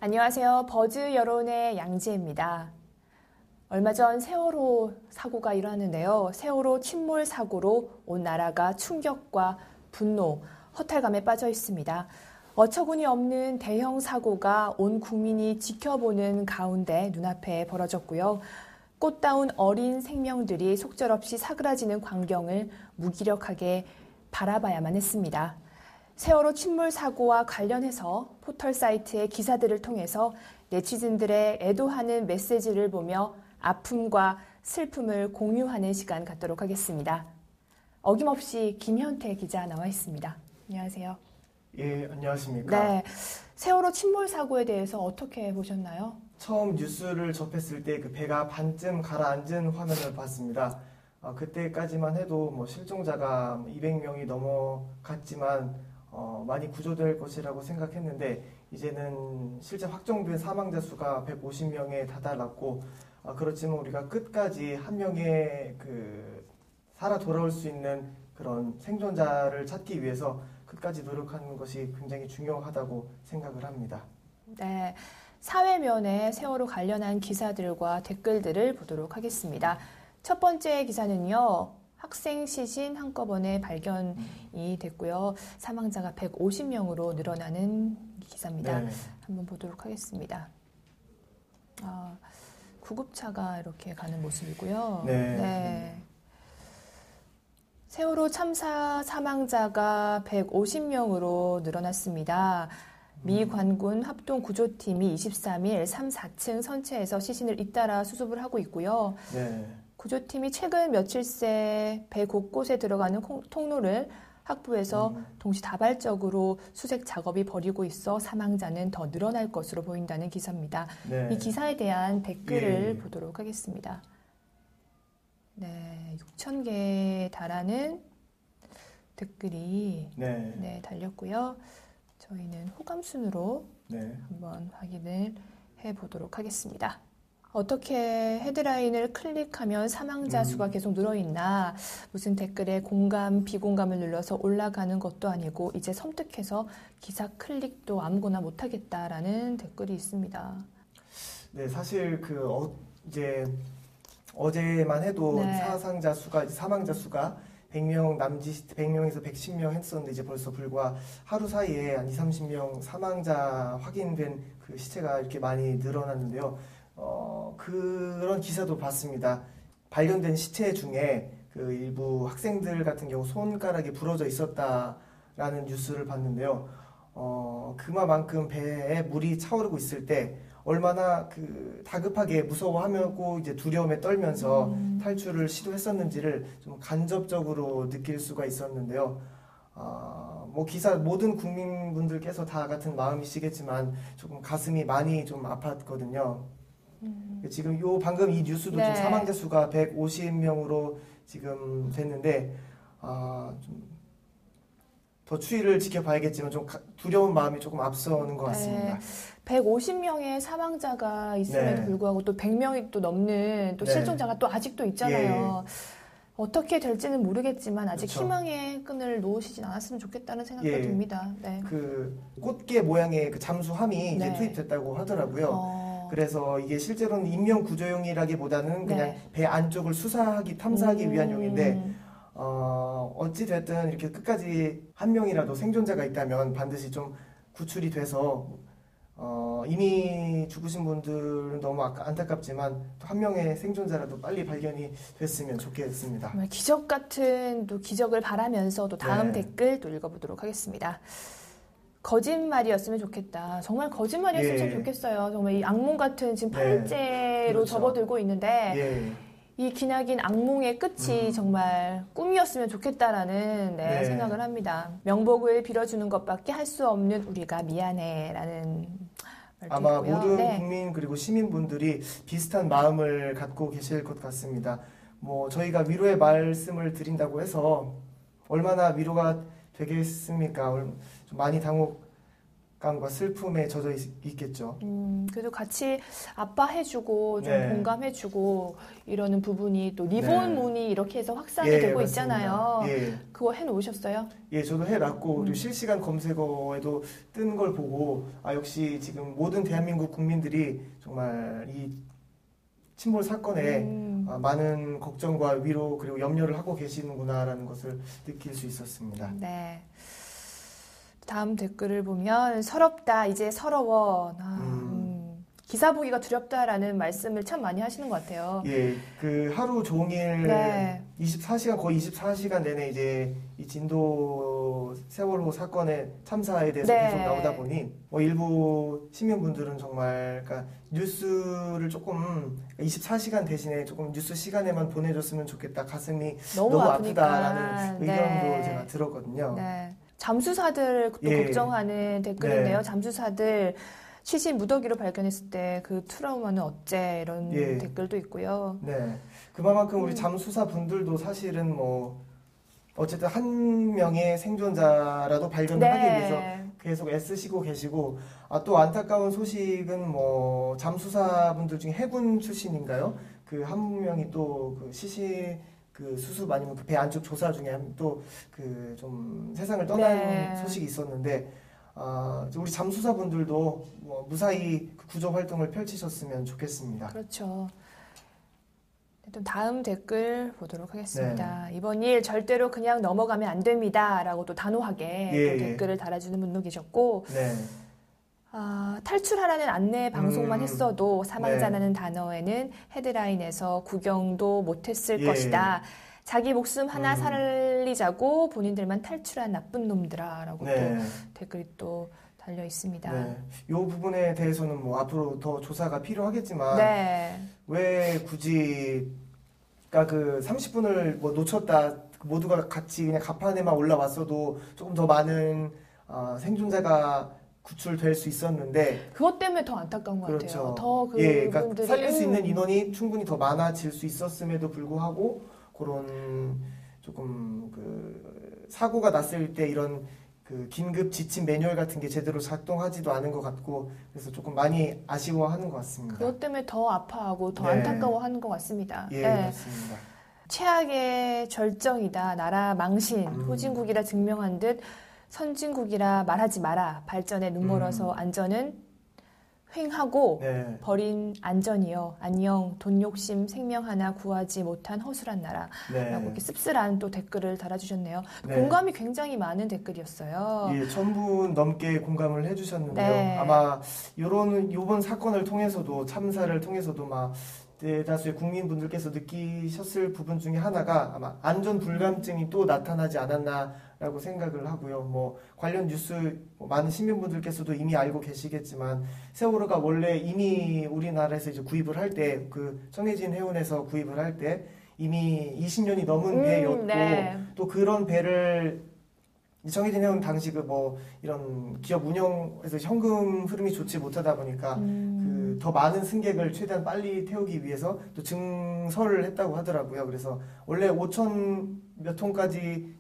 안녕하세요. 버즈 여론의 양지혜입니다. 얼마 전 세월호 사고가 일어났는데요. 세월호 침몰 사고로 온 나라가 충격과 분노, 허탈감에 빠져 있습니다. 어처구니 없는 대형 사고가 온 국민이 지켜보는 가운데 눈앞에 벌어졌고요. 꽃다운 어린 생명들이 속절없이 사그라지는 광경을 무기력하게 바라봐야만 했습니다. 세월호 침몰 사고와 관련해서 포털 사이트의 기사들을 통해서 네티즌들의 애도하는 메시지를 보며 아픔과 슬픔을 공유하는 시간 갖도록 하겠습니다. 어김없이 김현태 기자 나와 있습니다. 안녕하세요. 예, 안녕하십니까. 네, 세월호 침몰 사고에 대해서 어떻게 보셨나요? 처음 뉴스를 접했을 때 그 배가 반쯤 가라앉은 화면을 봤습니다. 그때까지만 해도 실종자가 200명이 넘어갔지만 많이 구조될 것이라고 생각했는데 이제는 실제 확정된 사망자 수가 150명에 다다랐고 그렇지만 우리가 끝까지 한 명의 살아 돌아올 수 있는 그런 생존자를 찾기 위해서 끝까지 노력하는 것이 굉장히 중요하다고 생각을 합니다. 네, 사회면에 세월호 관련한 기사들과 댓글들을 보도록 하겠습니다. 첫 번째 기사는요. 학생 시신 한꺼번에 발견이 됐고요. 사망자가 150명으로 늘어나는 기사입니다. 네. 한번 보도록 하겠습니다. 구급차가 이렇게 가는 모습이고요. 네. 세월호 참사 사망자가 150명으로 늘어났습니다. 미 관군 합동구조팀이 23일 3, 4층 선체에서 시신을 잇따라 수습을 하고 있고요. 네. 구조팀이 최근 며칠 새 배 곳곳에 들어가는 통로를 확보해서 동시다발적으로 수색 작업이 벌이고 있어 사망자는 더 늘어날 것으로 보인다는 기사입니다. 네. 이 기사에 대한 댓글을 보도록 하겠습니다. 네, 6,000개에 달하는 댓글이 달렸고요. 저희는 호감순으로 한번 확인을 해보도록 하겠습니다. 어떻게 헤드라인을 클릭하면 사망자 수가 계속 늘어있나, 무슨 댓글에 공감, 비공감을 눌러서 올라가는 것도 아니고 이제 섬뜩해서 기사 클릭도 아무거나 못하겠다라는 댓글이 있습니다. 네, 사실 이제 어제만 해도 사망자 수가 100명 남짓 100명에서 110명 했었는데 이제 벌써 불과 하루 사이에 한 30명 사망자 확인된 그 시체가 이렇게 많이 늘어났는데요. 그런 기사도 봤습니다. 발견된 시체 중에 그 일부 학생들 같은 경우 손가락이 부러져 있었다라는 뉴스를 봤는데요. 그만큼 배에 물이 차오르고 있을 때 얼마나 다급하게 무서워하고 이제 두려움에 떨면서 탈출을 시도했었는지를 좀 간접적으로 느낄 수가 있었는데요. 모든 국민분들께서 다 같은 마음이시겠지만 조금 가슴이 많이 좀 아팠거든요. 지금 방금 이 뉴스도 지금 사망자 수가 150명으로 지금 됐는데 좀 더 추이를 지켜봐야겠지만 좀 두려운 마음이 조금 앞서는 것 같습니다. 150명의 사망자가 있음에도 불구하고 또 100명이 또 넘는 또 실종자가 또 아직도 있잖아요. 어떻게 될지는 모르겠지만 아직 희망의 끈을 놓으시진 않았으면 좋겠다는 생각도 듭니다. 네. 꽃게 모양의 잠수함이 이제 투입됐다고 하더라고요. 그래서 이게 실제로는 인명 구조용이라기보다는 그냥 배 안쪽을 탐사하기 위한 용인데 어찌 됐든 이렇게 끝까지 한 명이라도 생존자가 있다면 반드시 좀 구출이 돼서 이미 죽으신 분들은 너무 안타깝지만 또 한 명의 생존자라도 빨리 발견이 됐으면 좋겠습니다. 정말 기적 같은 또 기적을 바라면서 또 다음 댓글 또 읽어보도록 하겠습니다. 거짓말이었으면 좋겠다. 정말 거짓말이었으면 좋겠어요. 정말 이 악몽 같은 지금 팔째로 접어들고 있는데 이 기나긴 악몽의 끝이 정말 꿈이었으면 좋겠다라는 생각을 합니다. 명복을 빌어주는 것밖에 할 수 없는 우리가 미안해라는 말도 아마 있고요. 모든 국민 그리고 시민분들이 비슷한 마음을 갖고 계실 것 같습니다. 저희가 위로의 말씀을 드린다고 해서 얼마나 위로가 되겠습니까? 좀 많이 감과 슬픔에 젖어 있겠죠. 그래도 같이 아빠해주고 좀 네. 공감해주고 이러는 부분이 또 리본 네. 문이 이렇게 해서 확산이 예, 되고 맞습니다. 있잖아요. 예. 그거 해놓으셨어요? 예, 저도 해놨고 그리고 실시간 검색어에도 뜬 걸 보고 역시 지금 모든 대한민국 국민들이 정말 이 침몰 사건에 많은 걱정과 위로 그리고 염려를 하고 계시는구나라는 것을 느낄 수 있었습니다. 네. 다음 댓글을 보면 서럽다 이제 서러워. 기사 보기가 두렵다라는 말씀을 참 많이 하시는 것 같아요. 예, 그 하루 종일 네. 24시간 거의 24시간 내내 이제 이 진도 세월호 사건의 참사에 대해서 네. 계속 나오다 보니 일부 시민분들은 정말 그러니까 뉴스를 조금 24시간 대신에 조금 뉴스 시간에만 보내줬으면 좋겠다. 가슴이 너무 아프다라는 의견도 네. 제가 들었거든요. 네. 잠수사들 또 예. 걱정하는 댓글인데요. 네. 잠수사들 시신 무더기로 발견했을 때 그 트라우마는 어째 이런 예. 댓글도 있고요. 네, 그만큼 우리 잠수사 분들도 사실은 뭐 어쨌든 한 명의 생존자라도 발견을 하기 위해서 계속 애쓰시고 계시고 또 안타까운 소식은 뭐 잠수사 분들 중에 해군 출신인가요? 그 한 명이 또 그 시신 그 수습 아니면 그 배 안쪽 조사 중에 또 그 좀 세상을 떠난 소식이 있었는데 우리 잠수사분들도 뭐 무사히 구조 활동을 펼치셨으면 좋겠습니다. 그렇죠. 또 다음 댓글 보도록 하겠습니다. 이번 일 절대로 그냥 넘어가면 안 됩니다. 라고 또 단호하게 또 댓글을 달아주는 분도 계셨고 탈출하라는 안내 방송만 했어도 사망자라는 단어에는 헤드라인에서 구경도 못했을 것이다. 자기 목숨 하나 살리자고 본인들만 탈출한 나쁜 놈들아라고 또 댓글이 또 달려 있습니다. 네. 이 부분에 대해서는 뭐 앞으로 더 조사가 필요하겠지만 왜 굳이 그러니까 그 30분을 뭐 놓쳤다 모두가 같이 그냥 갑판에만 올라왔어도 조금 더 많은 생존자가 구출될 수 있었는데 그것 때문에 더 안타까운 것 그렇죠. 같아요. 더 그러니까 살릴 수 있는 인원이 충분히 더 많아질 수 있었음에도 불구하고 그런 조금 그 사고가 났을 때 이런 그 긴급 지침 매뉴얼 같은 게 제대로 작동하지도 않은 것 같고 그래서 조금 많이 아쉬워하는 것 같습니다. 그것 때문에 더 아파하고 더 안타까워하는 것 같습니다. 예, 맞습니다. 최악의 절정이다. 나라 망신. 후진국이라 증명한 듯 선진국이라 말하지 마라. 발전에 눈멀어서 안전은 횡하고 버린 안전이여 안녕 돈 욕심 생명 하나 구하지 못한 허술한 나라 라고 이렇게 씁쓸한 또 댓글을 달아주셨네요. 공감이 굉장히 많은 댓글이었어요. 예, 1000분 넘게 공감을 해주셨는데요. 아마 요번 사건을 통해서도 참사를 통해서도 막 대다수의 국민분들께서 느끼셨을 부분 중에 하나가 아마 안전 불감증이 또 나타나지 않았나라고 생각을 하고요. 뭐 관련 뉴스 많은 시민분들께서도 이미 알고 계시겠지만 세월호가 원래 이미 우리나라에서 이제 구입을 할 때 그 청해진 해운에서 구입을 할 때 이미 20년이 넘은 배였고 또 그런 배를 청해진 해운 당시 그 뭐 이런 기업 운영에서 현금 흐름이 좋지 못하다 보니까 그 더 많은 승객을 최대한 빨리 태우기 위해서 또 증설을 했다고 하더라고요. 그래서 원래 5천 몇 톤까지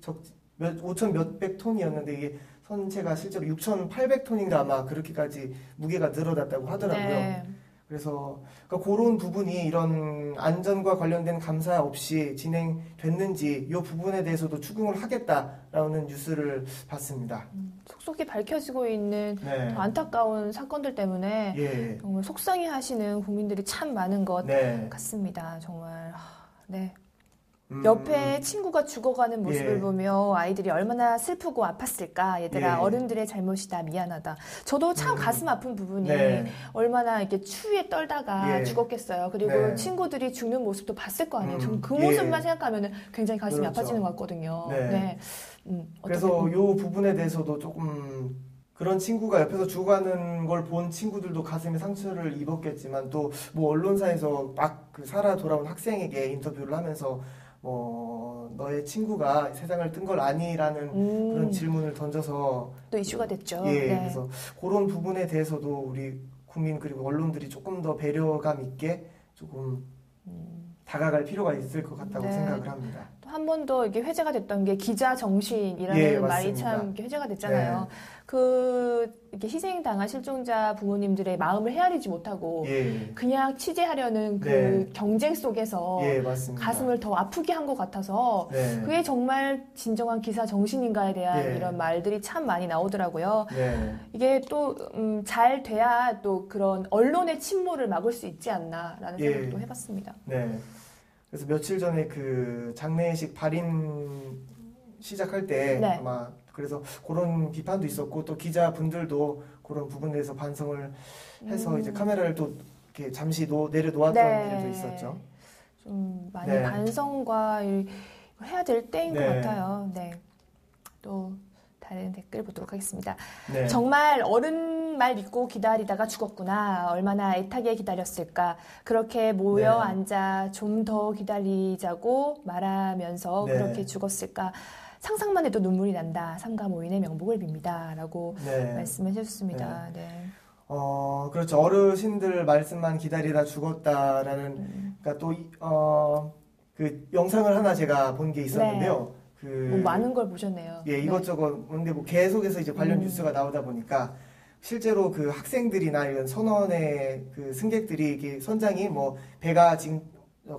5천 몇백 톤이었는데 이게 선체가 실제로 6,800톤인가 아마 그렇게까지 무게가 늘어났다고 하더라고요. 그래서 그러니까 그런 부분이 이런 안전과 관련된 감사 없이 진행됐는지 이 부분에 대해서도 추궁을 하겠다라는 뉴스를 봤습니다. 속속히 밝혀지고 있는 더 안타까운 사건들 때문에 정말 속상해하시는 국민들이 참 많은 것 같습니다. 정말 옆에 친구가 죽어가는 모습을 보며 아이들이 얼마나 슬프고 아팠을까. 얘들아 어른들의 잘못이다. 미안하다. 저도 참 가슴 아픈 부분이 얼마나 이렇게 추위에 떨다가 죽었겠어요. 그리고 친구들이 죽는 모습도 봤을 거 아니에요. 그 모습만 생각하면 굉장히 가슴이 아파지는 것 같거든요. 그래서 이 부분에 대해서도 조금 그런 친구가 옆에서 죽어가는 걸 본 친구들도 가슴에 상처를 입었겠지만 또 뭐 언론사에서 막 그 살아 돌아온 학생에게 인터뷰를 하면서 너의 친구가 세상을 뜬 걸 아니라는 그런 질문을 던져서 또 이슈가 됐죠. 그래서 그런 부분에 대해서도 우리 국민 그리고 언론들이 조금 더 배려감 있게 조금 다가갈 필요가 있을 것 같다고 생각을 합니다. 또 한 번 더 이게 회자가 됐던 게 기자 정신이라는 말이 참 회자가 됐잖아요. 이렇게 희생당한 실종자 부모님들의 마음을 헤아리지 못하고 예. 그냥 취재하려는 그 네. 경쟁 속에서 예, 맞습니다. 가슴을 더 아프게 한 것 같아서 네. 그게 정말 진정한 기사 정신인가에 대한 예. 이런 말들이 참 많이 나오더라고요. 네. 이게 또 잘 돼야 또 그런 언론의 침몰을 막을 수 있지 않나라는 예. 생각도 해봤습니다. 네. 그래서 며칠 전에 그 장례식 발인 시작할 때 네. 아마 그래서 그런 비판도 있었고 또 기자분들도 그런 부분에 대해서 반성을 해서 이제 카메라를 또 이렇게 잠시 내려놓았던 네. 일도 있었죠. 좀 많이 네. 반성과 해야 될 때인 것 네. 같아요. 네. 또 다른 댓글 보도록 하겠습니다. 네. 정말 어른 말 믿고 기다리다가 죽었구나. 얼마나 애타게 기다렸을까. 그렇게 모여 네. 앉아 좀 더 기다리자고 말하면서 네. 그렇게 죽었을까. 상상만 해도 눈물이 난다. 삼가모인의 명복을 빕니다. 라고 네. 말씀해 주셨습니다. 네. 그렇죠. 어르신들 말씀만 기다리다 죽었다라는, 그러니까 그 영상을 하나 제가 본 게 있었는데요. 뭐 많은 걸 보셨네요. 예, 이것저것, 근데 뭐 계속해서 이제 관련 뉴스가 나오다 보니까 실제로 그 학생들이나 이런 선원의 그 승객들이 이게 선장이 뭐 배가 지금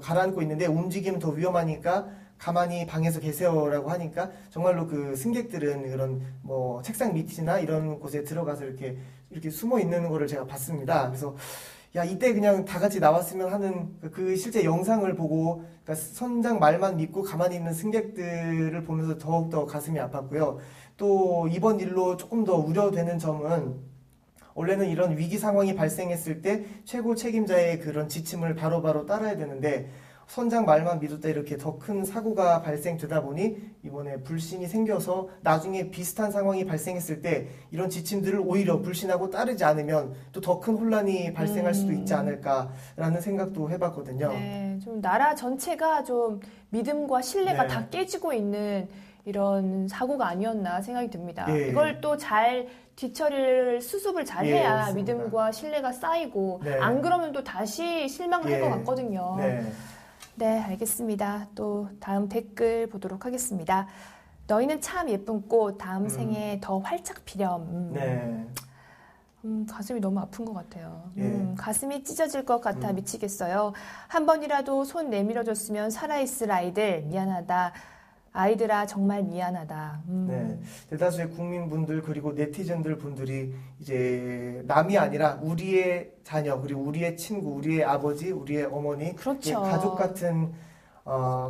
가라앉고 있는데 움직이면 더 위험하니까 가만히 방에서 계세요라고 하니까 정말로 그 승객들은 그런 뭐 책상 밑이나 이런 곳에 들어가서 이렇게 숨어 있는 거를 제가 봤습니다. 그래서 야, 이때 그냥 다 같이 나왔으면 하는 그 실제 영상을 보고 그러니까 선장 말만 믿고 가만히 있는 승객들을 보면서 더욱더 가슴이 아팠고요. 또 이번 일로 조금 더 우려되는 점은 원래는 이런 위기 상황이 발생했을 때 최고 책임자의 그런 지침을 바로바로 따라야 되는데 선장 말만 믿었다 이렇게 더 큰 사고가 발생되다 보니 이번에 불신이 생겨서 나중에 비슷한 상황이 발생했을 때 이런 지침들을 오히려 불신하고 따르지 않으면 또 더 큰 혼란이 발생할 수도 있지 않을까라는 생각도 해봤거든요. 네, 좀 나라 전체가 좀 믿음과 신뢰가 네. 다 깨지고 있는 이런 사고가 아니었나 생각이 듭니다. 예. 이걸 또 잘 뒤처리를 수습을 잘 예, 해야 맞습니다. 믿음과 신뢰가 쌓이고 네. 안 그러면 또 다시 실망을 할 것 같거든요. 네. 네, 알겠습니다. 또 다음 댓글 보도록 하겠습니다. 너희는 참 예쁜 꽃, 다음 생에 더 활짝 피렴. 네. 가슴이 너무 아픈 것 같아요. 예. 가슴이 찢어질 것 같아 미치겠어요. 한 번이라도 손 내밀어줬으면 살아있을 아이들 미안하다. 아이들아 정말 미안하다. 네. 대다수의 국민분들 그리고 네티즌들 분들이 이제 남이 아니라 우리의 자녀 그리고 우리의 친구, 우리의 아버지, 우리의 어머니, 그렇죠. 가족 같은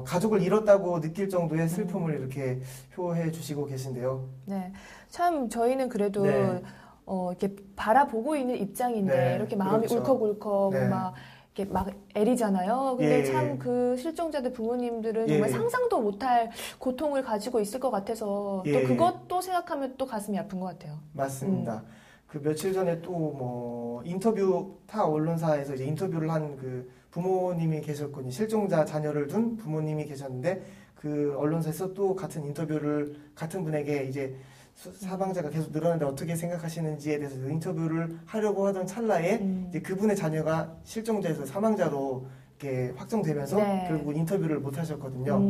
가족을 잃었다고 느낄 정도의 슬픔을 이렇게 표해 주시고 계신데요. 네, 참 저희는 그래도 네. 이렇게 바라보고 있는 입장인데 네, 이렇게 마음이 그렇죠. 울컥울컥 네. 이렇게 막 애리잖아요. 근데 예. 참 그 실종자들 부모님들은 정말 예. 상상도 못할 고통을 가지고 있을 것 같아서 예. 또 그것도 생각하면 또 가슴이 아픈 것 같아요. 맞습니다. 그 며칠 전에 또 뭐 인터뷰 타 언론사에서 이제 인터뷰를 한 그 부모님이 계셨거든요. 실종자 자녀를 둔 부모님이 계셨는데 그 언론사에서 또 같은 인터뷰를 같은 분에게 이제 사망자가 계속 늘어나는데 어떻게 생각하시는지에 대해서 인터뷰를 하려고 하던 찰나에 이제 그분의 자녀가 실종자에서 사망자로 이렇게 확정되면서 네. 결국 인터뷰를 못 하셨거든요.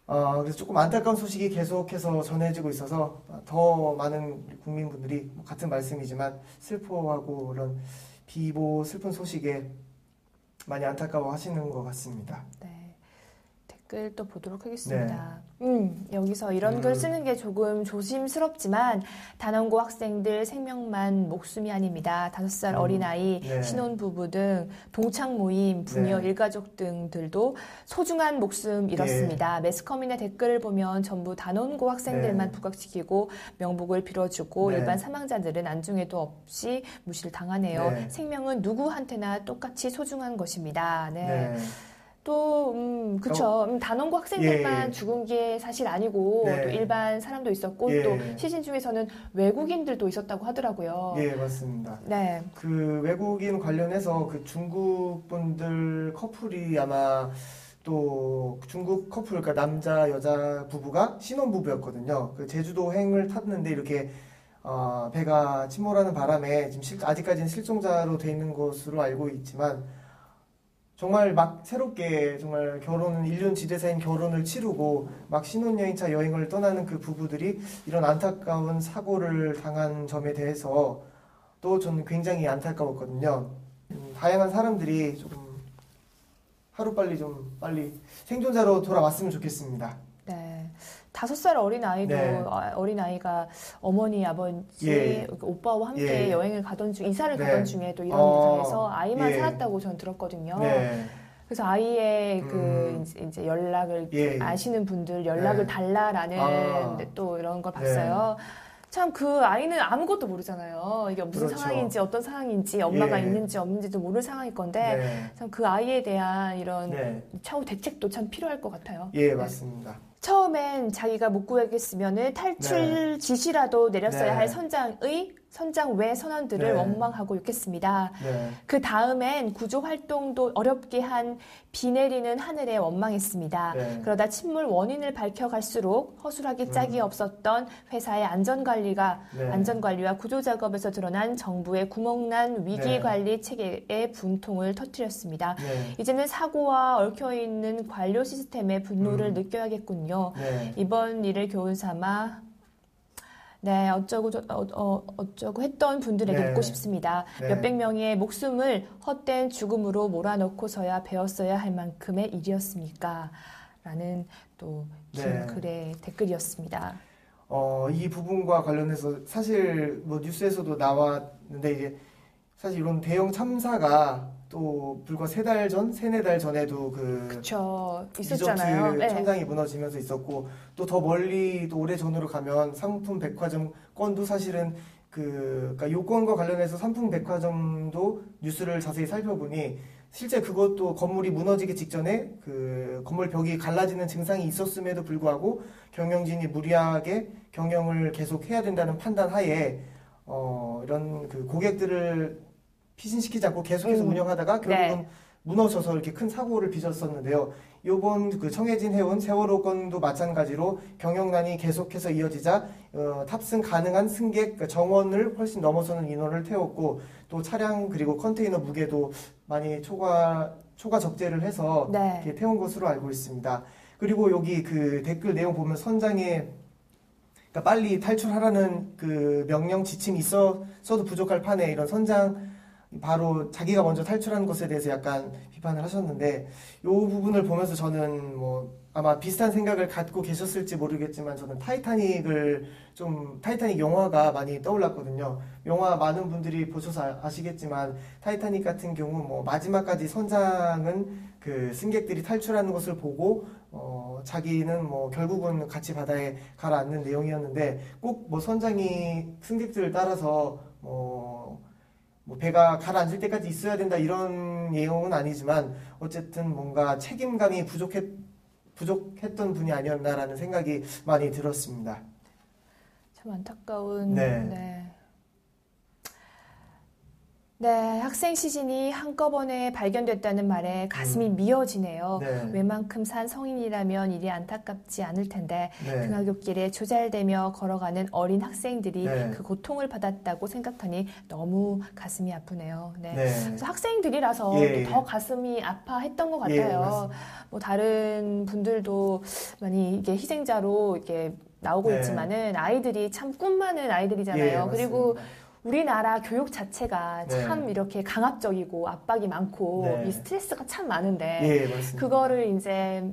그래서 조금 안타까운 소식이 계속해서 전해지고 있어서 더 많은 국민분들이 같은 말씀이지만 슬퍼하고 그런 비보 슬픈 소식에 많이 안타까워 하시는 것 같습니다. 네. 댓글 또 보도록 하겠습니다. 여기서 이런 글 쓰는 게 조금 조심스럽지만 단원고 학생들 생명만 목숨이 아닙니다. 5살 어린아이, 네. 신혼부부 등 동창 모임, 부녀, 네. 일가족 등들도 소중한 목숨 잃었습니다. 매스컴이나 댓글을 보면 전부 단원고 학생들만 네. 부각시키고 명복을 빌어주고 네. 일반 사망자들은 안중에도 없이 무시를 당하네요. 네. 생명은 누구한테나 똑같이 소중한 것입니다. 네. 네. 또, 그쵸. 단원고 학생들만 예. 죽은 게 사실 아니고, 네. 또 일반 사람도 있었고, 예. 또 시신 중에서는 외국인들도 있었다고 하더라고요. 예, 맞습니다. 네. 그 외국인 관련해서 그 중국 분들 커플이 아마 또 중국 커플, 그러니까 남자, 여자 부부가 신혼부부였거든요. 그 제주도행을 탔는데 이렇게 배가 침몰하는 바람에 지금 아직까지는 실종자로 돼 있는 것으로 알고 있지만 정말 막 새롭게 정말 결혼은 1년 지대사인 결혼을 치르고 막 신혼여행차 여행을 떠나는 그 부부들이 이런 안타까운 사고를 당한 점에 대해서 또 저는 굉장히 안타까웠거든요. 다양한 사람들이 조금 하루빨리 좀 빨리 생존자로 돌아왔으면 좋겠습니다. 네. 5살 어린 아이도 네. 어린 아이가 어머니 아버지 예. 오빠와 함께 예. 여행을 가던 중 이사를 네. 가던 중에 또 이런 일상에서 아이만 예. 살았다고 저는 들었거든요. 네. 그래서 아이의 그 이제 연락을 예. 아시는 분들 연락을 네. 달라라는 또 이런 걸 봤어요. 참 그 아이는 아무것도 모르잖아요. 이게 무슨 그렇죠. 상황인지 어떤 상황인지 엄마가 예. 있는지 없는지도 모르는 상황일 건데 네. 참 그 아이에 대한 이런 네. 차후 대책도 참 필요할 것 같아요. 예, 네. 맞습니다. 처음엔 자기가 못 구하겠으면 탈출 지시라도 내렸어야 네. 할 선장 외 선원들을 네. 원망하고 욕했습니다. 네. 그 다음엔 구조 활동도 어렵게 한 비 내리는 하늘에 원망했습니다. 네. 그러다 침몰 원인을 밝혀갈수록 허술하기 짝이 없었던 회사의 네. 안전관리와 구조 작업에서 드러난 정부의 구멍난 위기관리 체계의 분통을 터뜨렸습니다. 네. 이제는 사고와 얽혀있는 관료 시스템의 분노를 느껴야겠군요. 네. 이번 일을 교훈 삼아 네, 어쩌고 했던 분들에게 네. 묻고 싶습니다. 네. 몇백 명의 목숨을 헛된 죽음으로 몰아넣고서야 배웠어야 할 만큼의 일이었습니까? 라는 또 긴 네. 글의 댓글이었습니다. 이 부분과 관련해서 사실 뭐 뉴스에서도 나왔는데 이제 사실 이런 대형 참사가 또 불과 3달 전, 4달 전에도 그쵸. 있었잖아요. 리조트 네. 천장이 무너지면서 있었고 또 더 멀리 또 오래 전으로 가면 상품 백화점 건도 사실은 그러니까 요건과 관련해서 상품 백화점도 뉴스를 자세히 살펴보니 실제 그것도 건물이 무너지기 직전에 그 건물 벽이 갈라지는 증상이 있었음에도 불구하고 경영진이 무리하게 경영을 계속 해야 된다는 판단 하에 이런 그 고객들을 피신시키지 않고 계속해서 운영하다가 결국은 네. 무너져서 이렇게 큰 사고를 빚었었는데요. 이번 그 청해진 해운 세월호 건도 마찬가지로 경영난이 계속해서 이어지자 탑승 가능한 승객 그러니까 정원을 훨씬 넘어서는 인원을 태웠고 또 차량 그리고 컨테이너 무게도 많이 초과 적재를 해서 네. 이렇게 태운 것으로 알고 있습니다. 그리고 여기 그 댓글 내용 보면 선장에 그러니까 빨리 탈출하라는 그 명령 지침이 있어도 부족할 판에 이런 선장 바로 자기가 먼저 탈출하는 것에 대해서 약간 비판을 하셨는데 이 부분을 보면서 저는 뭐 아마 비슷한 생각을 갖고 계셨을지 모르겠지만 저는 타이타닉 영화가 많이 떠올랐거든요. 영화 많은 분들이 보셔서 아시겠지만 타이타닉 같은 경우 뭐 마지막까지 선장은 그 승객들이 탈출하는 것을 보고 자기는 뭐 결국은 같이 바다에 가라앉는 내용이었는데 꼭 뭐 선장이 승객들을 따라서 뭐 배가 가라앉을 때까지 있어야 된다 이런 내용은 아니지만 어쨌든 뭔가 책임감이 부족했던 분이 아니었나라는 생각이 많이 들었습니다. 참 안타까운 네. 네, 학생 시신이 한꺼번에 발견됐다는 말에 가슴이 미어지네요. 네. 웬만큼 산 성인이라면 일이 안타깝지 않을 텐데 네. 등하굣길에 조잘대며 걸어가는 어린 학생들이 네. 그 고통을 받았다고 생각하니 너무 가슴이 아프네요. 네. 네. 그래서 학생들이라서 예. 또 더 가슴이 아파했던 것 예, 같아요. 맞습니다. 뭐 다른 분들도 많이 이게 희생자로 이렇게 나오고 네. 있지만은 아이들이 참 꿈 많은 아이들이잖아요. 예, 그리고 맞습니다. 우리나라 교육 자체가 네. 참 이렇게 강압적이고 압박이 많고 네. 이 스트레스가 참 많은데 예, 맞습니다. 그거를 이제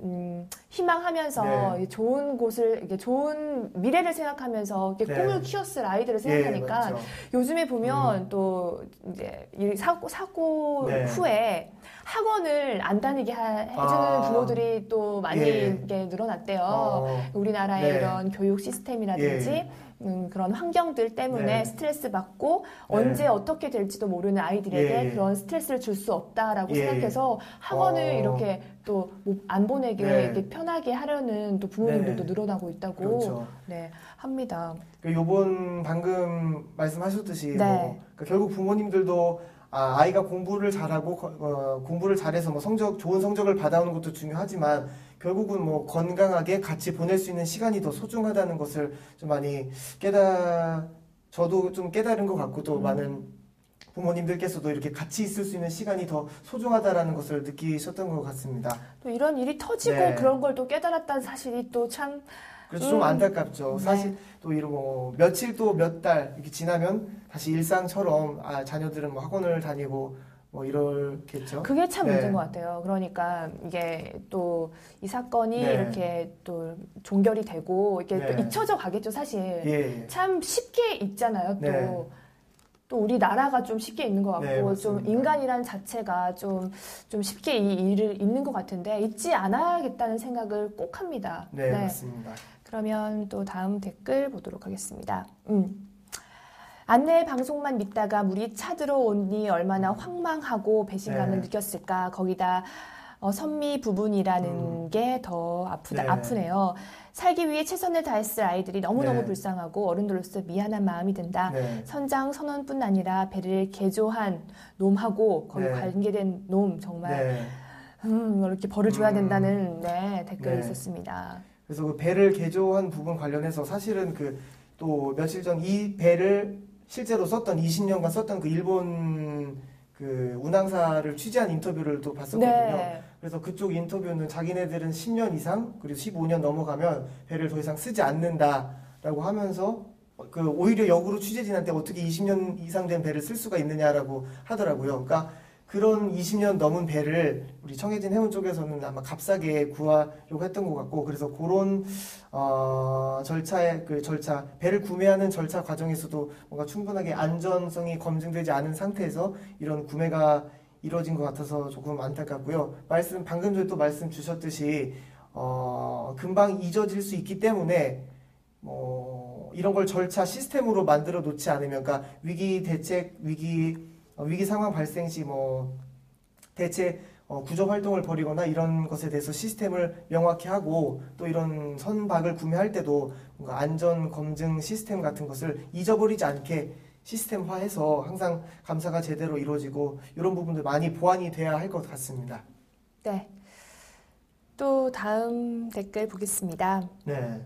희망하면서 네. 좋은 곳을 이렇게 좋은 미래를 생각하면서 이렇게 네. 꿈을 키웠을 아이들을 생각하니까 예, 맞죠. 요즘에 보면 또 이제 이 사고 네. 후에 학원을 안 다니게 해주는 아. 부모들이 또 많이 예. 이렇게 늘어났대요. 우리나라의 네. 이런 교육 시스템이라든지 예. 그런 환경들 때문에 네. 스트레스 받고 네. 언제 어떻게 될지도 모르는 아이들에게 예. 그런 스트레스를 줄 수 없다라고 예. 생각해서 학원을 이렇게 또 안 보내게 네. 이렇게 편하게 하려는 또 부모님들도 네. 늘어나고 있다고 그렇죠. 네, 합니다. 요번 방금 말씀하셨듯이 네. 뭐 그러니까 결국 부모님들도 아이가 공부를 잘하고 공부를 잘해서 뭐 좋은 성적을 받아오는 것도 중요하지만 결국은 뭐 건강하게 같이 보낼 수 있는 시간이 더 소중하다는 것을 좀 많이 저도 좀 깨달은 것 같고 또 많은 부모님들께서도 이렇게 같이 있을 수 있는 시간이 더 소중하다라는 것을 느끼셨던 것 같습니다. 또 이런 일이 터지고 네. 그런 걸 또 깨달았다는 사실이 또 참 그래서 좀 안타깝죠. 네. 사실 또 이런 뭐 며칠 또 몇 달 이렇게 지나면 다시 일상처럼 자녀들은 뭐 학원을 다니고 뭐 이렇겠죠. 그게 참 네. 문제인 것 같아요. 그러니까 이게 또 이 사건이 네. 이렇게 또 종결이 되고 이게 네. 또 잊혀져 가겠죠, 사실. 예. 참 쉽게 잊잖아요, 또. 네. 또 우리나라가 좀 쉽게 잊는 것 같고, 네, 좀 맞습니다. 인간이란 자체가 좀 쉽게 이 일을 잊는 것 같은데, 잊지 않아야겠다는 생각을 꼭 합니다. 네, 맞습니다. 그러면 또 다음 댓글 보도록 하겠습니다. 안내 방송만 믿다가 물이 차들어오니 얼마나 황망하고 배신감을 네. 느꼈을까. 거기다 선미 부분이라는 게 더 네. 아프네요. 살기 위해 최선을 다했을 아이들이 너무너무 네. 불쌍하고 어른들로서 미안한 마음이 든다. 네. 선장 선원뿐 아니라 배를 개조한 놈하고 거기 네. 관계된 놈 정말 네. 이렇게 벌을 줘야 된다는 댓글이 네. 있었습니다. 그래서 그 배를 개조한 부분 관련해서 사실은 그 또 며칠 전 이 배를 실제로 썼던 20년간 썼던 그 일본 그 운항사를 취재한 인터뷰를 또 봤었거든요. 네. 그래서 그쪽 인터뷰는 자기네들은 10년 이상 그리고 15년 넘어가면 배를 더 이상 쓰지 않는다라고 하면서 그 오히려 역으로 취재진한테 어떻게 20년 이상 된 배를 쓸 수가 있느냐라고 하더라고요. 그러니까 그런 20년 넘은 배를 우리 청해진 해운 쪽에서는 아마 값싸게 구하려고 했던 것 같고, 그래서 그런 절차 배를 구매하는 절차 과정에서도 뭔가 충분하게 안전성이 검증되지 않은 상태에서 이런 구매가 이루어진 것 같아서 조금 안타깝고요. 방금 전에 또 말씀 주셨듯이 금방 잊어질 수 있기 때문에 이런 걸 절차 시스템으로 만들어 놓지 않으면, 그러니까 위기 상황 발생 시 대체 구조 활동을 벌이거나 이런 것에 대해서 시스템을 명확히 하고, 또 이런 선박을 구매할 때도 뭔가 안전 검증 시스템 같은 것을 잊어버리지 않게 시스템화해서 항상 감사가 제대로 이루어지고 이런 부분들 많이 보완이 돼야 할 것 같습니다. 네. 또 다음 댓글 보겠습니다. 네.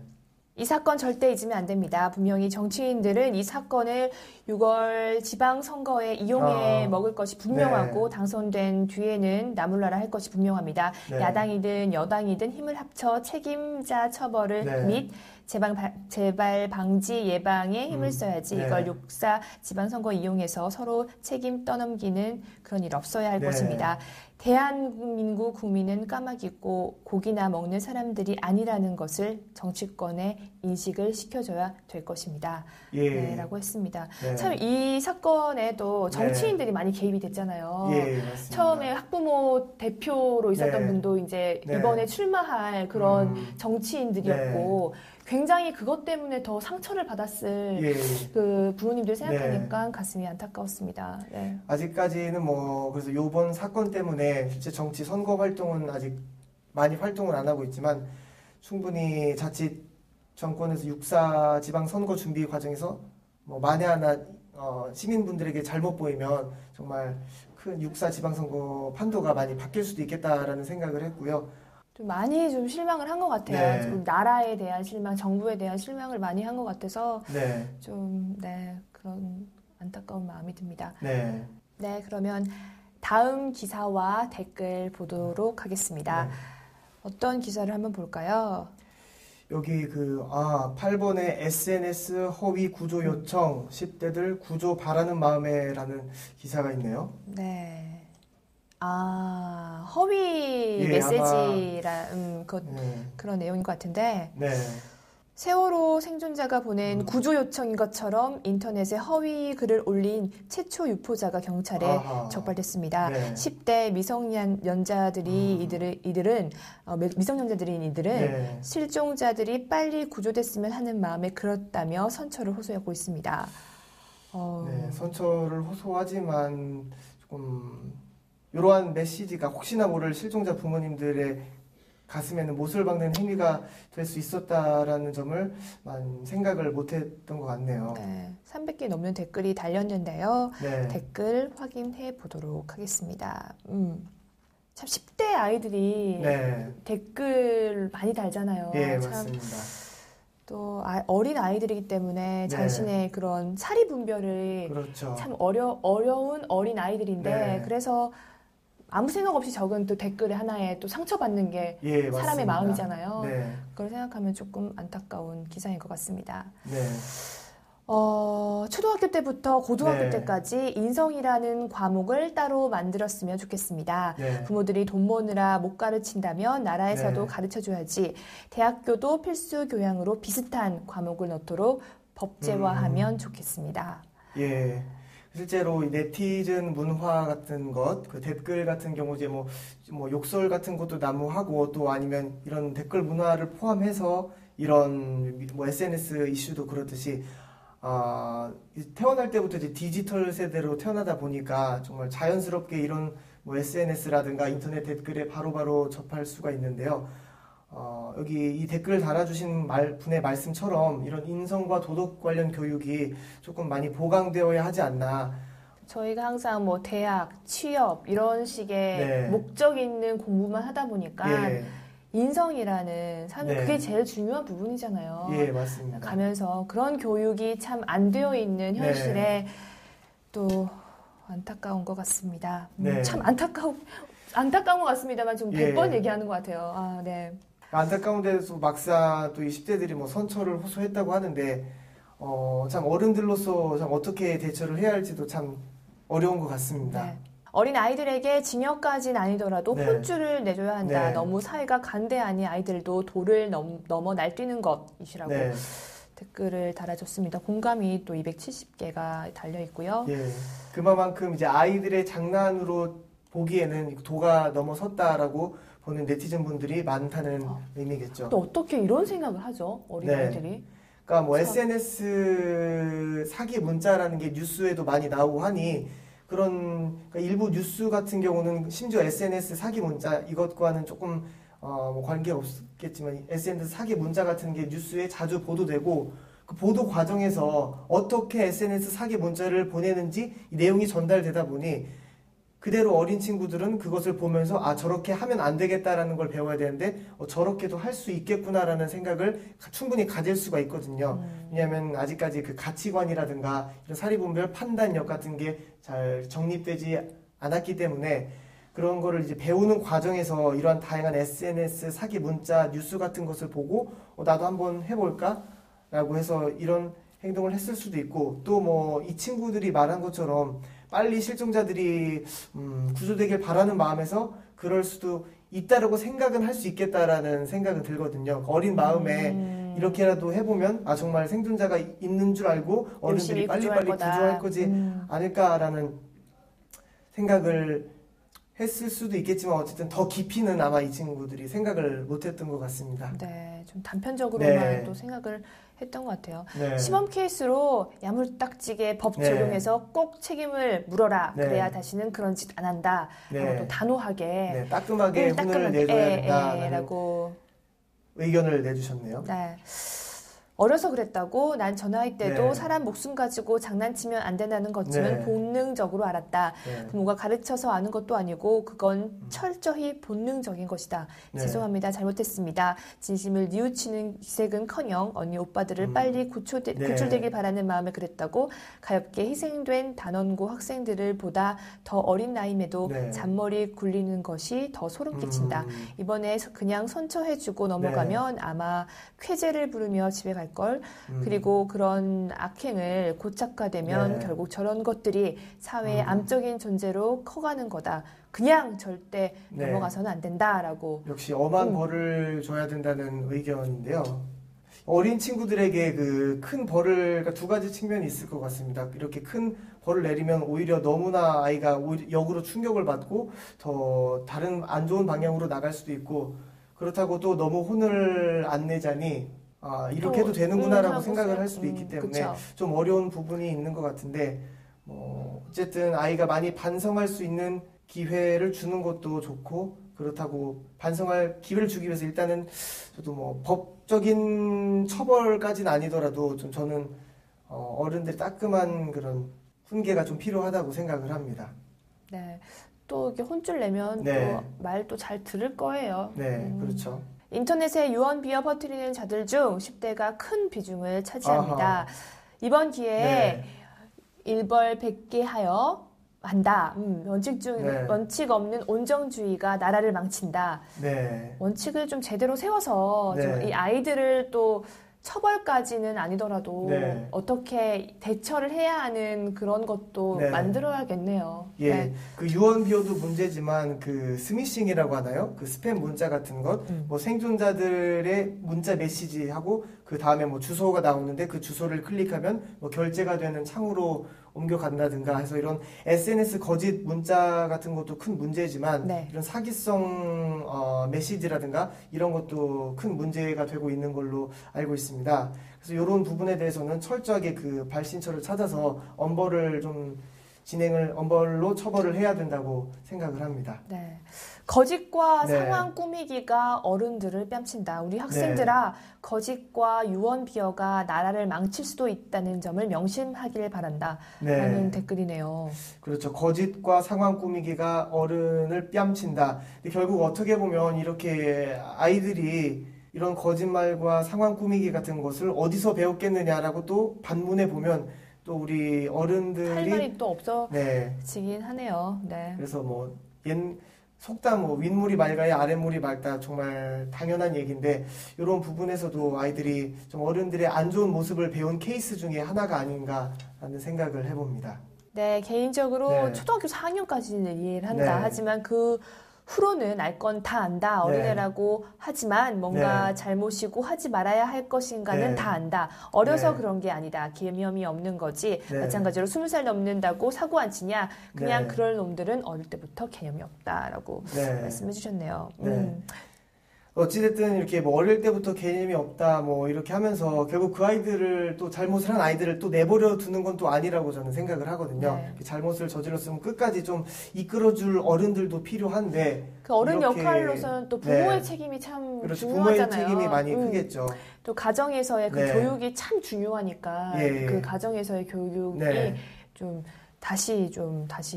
이 사건 절대 잊으면 안 됩니다. 분명히 정치인들은 이 사건을 6월 지방선거에 이용해 먹을 것이 분명하고, 당선된 뒤에는 나몰라라 할 것이 분명합니다. 네. 야당이든 여당이든 힘을 합쳐 책임자 처벌을 및 재발 방지 예방에 힘을 써야지. 이걸 6.4 지방선거 이용해서 서로 책임 떠넘기는 그런 일 없어야 할 것입니다. 대한민국 국민은 까마귀고 고기나 먹는 사람들이 아니라는 것을 정치권에 인식을 시켜줘야 될 것입니다. 라고 했습니다. 참 이 사건에도 정치인들이 많이 개입이 됐잖아요. 맞습니다. 처음에 학부모 대표로 있었던 분도 이제 이번에 출마할 그런 정치인들이었고, 굉장히 그것 때문에 더 상처를 받았을 그 부모님들 생각하니까 가슴이 안타까웠습니다. 아직까지는 그래서 이번 사건 때문에 실제 정치 선거 활동은 아직 많이 활동을 안 하고 있지만, 충분히 자칫 정권에서 6.4 지방선거 준비 과정에서 만에 하나 시민분들에게 잘못 보이면 정말 큰 6.4 지방선거 판도가 많이 바뀔 수도 있겠다라는 생각을 했고요. 좀 많이 좀 실망을 한 것 같아요. 좀 나라에 대한 실망, 정부에 대한 실망을 많이 한 것 같아서 그런 안타까운 마음이 듭니다. 그러면 다음 기사와 댓글 보도록 하겠습니다. 어떤 기사를 한번 볼까요? 여기 8번에 SNS 허위 구조 요청 10대들 구조 바라는 마음에라는 기사가 있네요. 허위 메시지라 그런 내용인 것 같은데, 세월호 생존자가 보낸 구조 요청인 것처럼 인터넷에 허위 글을 올린 최초 유포자가 경찰에 적발됐습니다. 10대 미성년자들인 이들은 실종자들이 빨리 구조됐으면 하는 마음에 그렇다며 선처를 호소하고 있습니다. 선처를 호소하지만 조금 이러한 메시지가 혹시나 모를 실종자 부모님들의 가슴에는 못을 박는 행위가 될 수 있었다라는 점을 생각을 못했던 것 같네요. 300개 넘는 댓글이 달렸는데요. 댓글 확인해 보도록 하겠습니다. 참 10대 아이들이 댓글 많이 달잖아요. 참 맞습니다. 또 어린 아이들이기 때문에 네. 자신의 그런 사리 분별이 그렇죠. 참 어려운 어린 아이들인데 네. 그래서 아무 생각 없이 적은 또 댓글에 하나에 또 상처받는 게 예, 사람의 맞습니다. 마음이잖아요. 네. 그걸 생각하면 조금 안타까운 기사인 것 같습니다. 네. 초등학교 때부터 고등학교 네. 때까지 인성이라는 과목을 따로 만들었으면 좋겠습니다. 네. 부모들이 돈 모으느라 못 가르친다면 나라에서도 네. 가르쳐줘야지. 대학교도 필수 교양으로 비슷한 과목을 넣도록 법제화하면 좋겠습니다. 예. 실제로 이 네티즌 문화 같은 것, 그 댓글 같은 경우 이제 뭐 욕설 같은 것도 난무하고 또 아니면 이런 댓글 문화를 포함해서 이런 뭐 SNS 이슈도 그렇듯이 태어날 때부터 이제 디지털 세대로 태어나다 보니까 정말 자연스럽게 이런 뭐 SNS라든가 인터넷 댓글에 바로바로 접할 수가 있는데요. 여기 이 댓글 달아주신 분의 말씀처럼 이런 인성과 도덕 관련 교육이 조금 많이 보강되어야 하지 않나. 저희가 항상 뭐 대학, 취업 이런 식의 네. 목적 있는 공부만 하다 보니까 예, 인성이라는 사실 네. 그게 제일 중요한 부분이잖아요. 예, 맞습니다. 가면서 그런 교육이 참 안 되어 있는 현실에 또 안타까운 것 같습니다. 네. 참 안타까운 것 같습니다만 지금 예. 100번 얘기하는 것 같아요. 네. 안타까운 데서 막상 또 이 10대들이 뭐 선처를 호소했다고 하는데, 참 어른들로서 참 어떻게 대처를 해야 할지도 참 어려운 것 같습니다. 네. 어린 아이들에게 징역까지는 아니더라도 네. 혼쭐을 내줘야 한다. 네. 너무 사회가 간대하니 아이들도 도를 넘어 날뛰는 것이라고 네. 댓글을 달아줬습니다. 공감이 또 270개가 달려 있고요. 예. 그만큼 이제 아이들의 장난으로 보기에는 도가 넘어섰다라고 보는 네티즌 분들이 많다는 의미겠죠. 또 어떻게 이런 생각을 하죠? 어린 네. 아이들이. 그러니까 뭐 참. SNS 사기 문자라는 게 뉴스에도 많이 나오고 하니 그러니까 일부 뉴스 같은 경우는 심지어 SNS 사기 문자 이것과는 조금 뭐 관계 없겠지만 SNS 사기 문자 같은 게 뉴스에 자주 보도되고 그 보도 과정에서 어떻게 SNS 사기 문자를 보내는지 이 내용이 전달되다 보니 그대로 어린 친구들은 그것을 보면서 저렇게 하면 안 되겠다라는 걸 배워야 되는데 저렇게도 할 수 있겠구나라는 생각을 충분히 가질 수가 있거든요. 왜냐하면 아직까지 그 가치관이라든가 이런 사리분별 판단력 같은 게 잘 정립되지 않았기 때문에 그런 거를 이제 배우는 과정에서 이러한 다양한 SNS 사기 문자 뉴스 같은 것을 보고 나도 한번 해볼까? 라고 해서 이런 행동을 했을 수도 있고 또 뭐 이 친구들이 말한 것처럼 빨리 실종자들이 구조되길 바라는 마음에서 그럴 수도 있다라고 생각은 할 수 있겠다라는 생각은 들거든요. 어린 마음에 이렇게라도 해보면 정말 생존자가 있는 줄 알고 어른들이 빨리빨리 구조할 거지 않을까라는 생각을 했을 수도 있겠지만 어쨌든 더 깊이는 아마 이 친구들이 생각을 못했던 것 같습니다. 네, 좀 단편적으로만 네. 또 생각을 했던 것 같아요. 네. 시범 케이스로 야물딱지게 법 네. 적용해서 꼭 책임을 물어라. 네. 그래야 다시는 그런 짓 안 한다. 네. 라고 또 단호하게 네, 따끔하게 혼을 내줘야 된다라는 라고 의견을 내주셨네요. 네. 어려서 그랬다고 난 저 나이 때도 네. 사람 목숨 가지고 장난치면 안 된다는 것쯤은 네. 본능적으로 알았다. 네. 부모가 가르쳐서 아는 것도 아니고 그건 철저히 본능적인 것이다. 네. 죄송합니다. 잘못했습니다. 진심을 뉘우치는 기색은커녕 언니 오빠들을 빨리 구출되길 바라는 마음에 그랬다고 가엾게 희생된 단원고 학생들을 보다 더 어린 나이에도 네. 잔머리 굴리는 것이 더 소름 끼친다. 이번에 그냥 선처해주고 넘어가면 아마 쾌재를 부르며 집에 갈 걸. 그리고 그런 악행을 고착화되면 네. 결국 저런 것들이 사회의 암적인 존재로 커가는 거다. 그냥 절대 네. 넘어가서는 안 된다라고. 역시 엄한 벌을 줘야 된다는 의견인데요. 어린 친구들에게 그 큰 벌을 그러니까 두 가지 측면이 있을 것 같습니다. 이렇게 큰 벌을 내리면 오히려 너무나 아이가 오히려 역으로 충격을 받고 더 다른 안 좋은 방향으로 나갈 수도 있고 그렇다고 또 너무 혼을 안 내자니 이렇게 해도 되는구나라고 생각을 할 수도 있기 때문에 그쵸. 좀 어려운 부분이 있는 것 같은데 어쨌든 아이가 많이 반성할 수 있는 기회를 주는 것도 좋고 그렇다고 반성할 기회를 주기 위해서 일단은 저도 뭐 법적인 처벌까지는 아니더라도 좀 저는 어른들이 따끔한 그런 훈계가 좀 필요하다고 생각을 합니다. 네. 또 이렇게 혼쭐 내면 네. 또 말 또 잘 들을 거예요. 네, 그렇죠. 인터넷에 유언 비어 퍼뜨리는 자들 중 10대가 큰 비중을 차지합니다. 아하. 이번 기회에 네. 일벌백계하여 한다. 네. 원칙 없는 온정주의가 나라를 망친다. 네. 원칙을 좀 제대로 세워서 네. 좀 이 아이들을 또 처벌까지는 아니더라도 네. 어떻게 대처를 해야 하는 그런 것도 네. 만들어야겠네요. 예, 네. 그 유언 비어도 문제지만 그 스미싱이라고 하나요? 그 스팸 문자 같은 것, 뭐 생존자들의 문자 메시지하고 그 다음에 뭐 주소가 나오는데 그 주소를 클릭하면 뭐 결제가 되는 창으로 옮겨간다든가 해서 이런 SNS 거짓 문자 같은 것도 큰 문제지만 네. 이런 사기성 메시지라든가 이런 것도 큰 문제가 되고 있는 걸로 알고 있습니다. 그래서 이런 부분에 대해서는 철저하게 그 발신처를 찾아서 엄벌로 처벌을 해야 된다고 생각을 합니다. 네. 거짓과 네. 상황 꾸미기가 어른들을 뺨친다. 우리 학생들아, 거짓과 유언 비어가 나라를 망칠 수도 있다는 점을 명심하길 바란다. 네. 라는 댓글이네요. 그렇죠. 거짓과 상황 꾸미기가 어른을 뺨친다. 근데 결국 어떻게 보면 이렇게 아이들이 이런 거짓말과 상황 꾸미기 같은 것을 어디서 배웠겠느냐라고 또 반문해 보면 또 우리 어른들이 할 말이 또 네. 없어지긴 하네요. 네. 그래서 뭐 속담 뭐 윗물이 맑아야 아랫물이 맑다 정말 당연한 얘기인데 이런 부분에서도 아이들이 좀 어른들의 안 좋은 모습을 배운 케이스 중에 하나가 아닌가라는 생각을 해봅니다. 네, 개인적으로 네. 초등학교 4학년까지는 이해를 한다. 네. 하지만 그 후로는 알 건 다 안다. 어린애라고 하지만 뭔가 네. 잘못이고 하지 말아야 할 것인가는 네. 다 안다. 어려서 네. 그런 게 아니다. 개념이 없는 거지. 네. 마찬가지로 20살 넘는다고 사고 안 치냐. 그냥 네. 그럴 놈들은 어릴 때부터 개념이 없다라고 네. 말씀해 주셨네요. 네. 어찌됐든 이렇게 뭐 어릴 때부터 개념이 없다 뭐 이렇게 하면서 결국 그 아이들을 또 잘못을 한 아이들을 또 내버려 두는 건 또 아니라고 저는 생각을 하거든요. 네. 잘못을 저질렀으면 끝까지 좀 이끌어줄 어른들도 필요한데 그 어른 이렇게- 역할로서는 또 부모의 네. 책임이 참 그렇죠. 부모의 중요하잖아요. 책임이 많이 크겠죠. 또 가정에서의 그 네. 교육이 참 중요하니까 예. 그 가정에서의 교육이 네. 좀 다시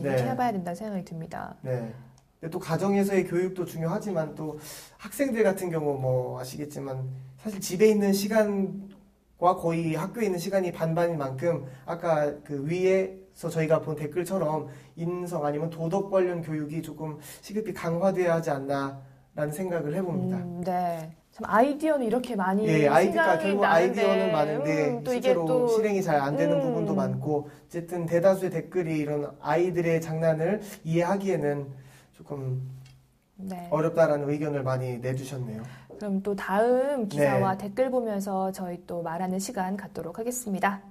네. 해봐야 된다는 생각이 듭니다. 네. 근데 또 가정에서의 교육도 중요하지만 또 학생들 같은 경우 뭐 아시겠지만 사실 집에 있는 시간과 거의 학교에 있는 시간이 반반인 만큼 아까 그 위에서 저희가 본 댓글처럼 인성 아니면 도덕 관련 교육이 조금 시급히 강화돼야 하지 않나라는 생각을 해봅니다. 네. 참 아이디어는 이렇게 많이 예, 생각이 결국 나는데, 아이디어는 많은데 또 이게 실제로 또 실행이 잘 안 되는 부분도 많고 어쨌든 대다수의 댓글이 이런 아이들의 장난을 이해하기에는 조금 네. 어렵다라는 의견을 많이 내주셨네요. 그럼 또 다음 기사와 네. 댓글 보면서 저희 또 말하는 시간 갖도록 하겠습니다.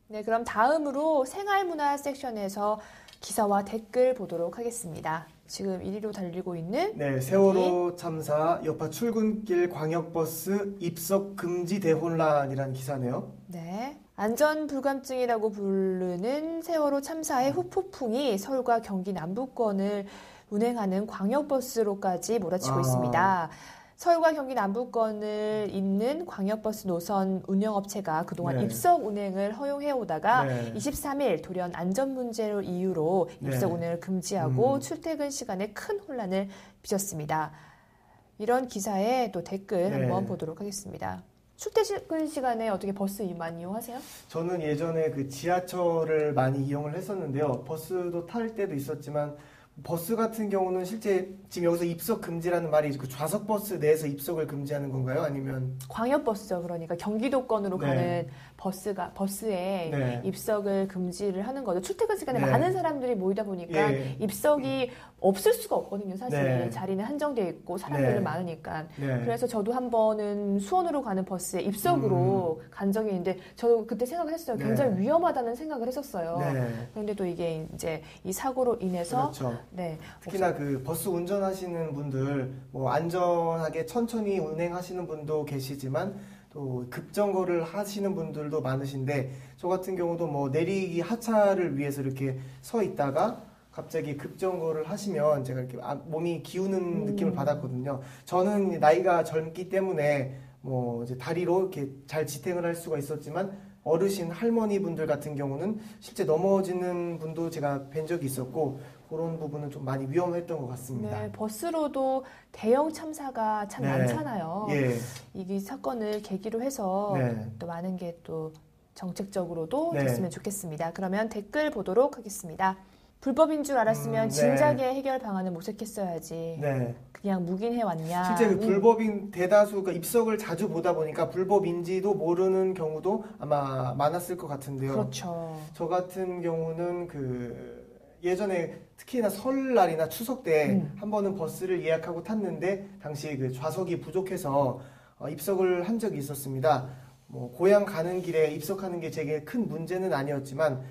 네, 그럼 다음으로 생활문화 섹션에서 기사와 댓글 보도록 하겠습니다. 지금 1위로 달리고 있는 네, 세월호 참사 여파 출근길 광역버스 입석 금지 대혼란이라는 기사네요. 네. 안전불감증이라고 부르는 세월호 참사의 후폭풍이 서울과 경기 남부권을 운행하는 광역버스로까지 몰아치고 있습니다. 서울과 경기 남부권을 잇는 광역버스 노선 운영업체가 그동안 네. 입석 운행을 허용해 오다가 네. 23일 돌연 안전 문제를 이유로 네. 입석 운행을 금지하고 출퇴근 시간에 큰 혼란을 빚었습니다. 이런 기사에 또 댓글 네. 한번 보도록 하겠습니다. 출퇴근 시간에 어떻게 버스 많이 이용하세요? 저는 예전에 그 지하철을 많이 이용을 했었는데요. 버스도 탈 때도 있었지만 버스 같은 경우는 실제 지금 여기서 입석 금지라는 말이 그 좌석 버스 내에서 입석을 금지하는 건가요? 아니면 광역버스죠. 그러니까 경기도권으로 네. 가는 버스에 네. 입석을 금지를 하는 거죠. 출퇴근 시간에 네. 많은 사람들이 모이다 보니까 예. 입석이 없을 수가 없거든요. 사실 네. 자리는 한정되어 있고 사람들이 네. 많으니까. 네. 그래서 저도 한 번은 수원으로 가는 버스에 입석으로 간 적이 있는데 저도 그때 생각을 했어요. 네. 굉장히 위험하다는 생각을 했었어요. 네. 그런데 또 이게 이제 이 사고로 인해서 그렇죠. 네. 특히나 그 버스 운전하시는 분들 뭐 안전하게 천천히 운행하시는 분도 계시지만 또 급정거를 하시는 분들도 많으신데 저 같은 경우도 뭐 내리기 하차를 위해서 이렇게 서 있다가 갑자기 급정거를 하시면 제가 이렇게 몸이 기우는 느낌을 받았거든요. 저는 나이가 젊기 때문에 뭐 이제 다리로 이렇게 잘 지탱을 할 수가 있었지만 어르신 할머니 분들 같은 경우는 실제 넘어지는 분도 제가 뵌 적이 있었고 그런 부분은 좀 많이 위험했던 것 같습니다. 네, 버스로도 대형 참사가 참 네. 많잖아요. 예. 이 사건을 계기로 해서 네. 또 많은 게 또 정책적으로도 네. 됐으면 좋겠습니다. 그러면 댓글 보도록 하겠습니다. 불법인 줄 알았으면 네. 진작에 해결 방안을 모색했어야지. 네. 그냥 묵인해 왔냐. 실제 그 불법인 대다수가 입석을 자주 보다 보니까 불법인지도 모르는 경우도 아마 많았을 것 같은데요. 그렇죠. 저 같은 경우는 그 예전에 특히나 설날이나 추석 때 한 번은 버스를 예약하고 tas는데 당시 그 좌석이 부족해서 입석을 한 적이 있었습니다. 뭐 고향 가는 길에 입석하는 게 제게 큰 문제는 아니었지만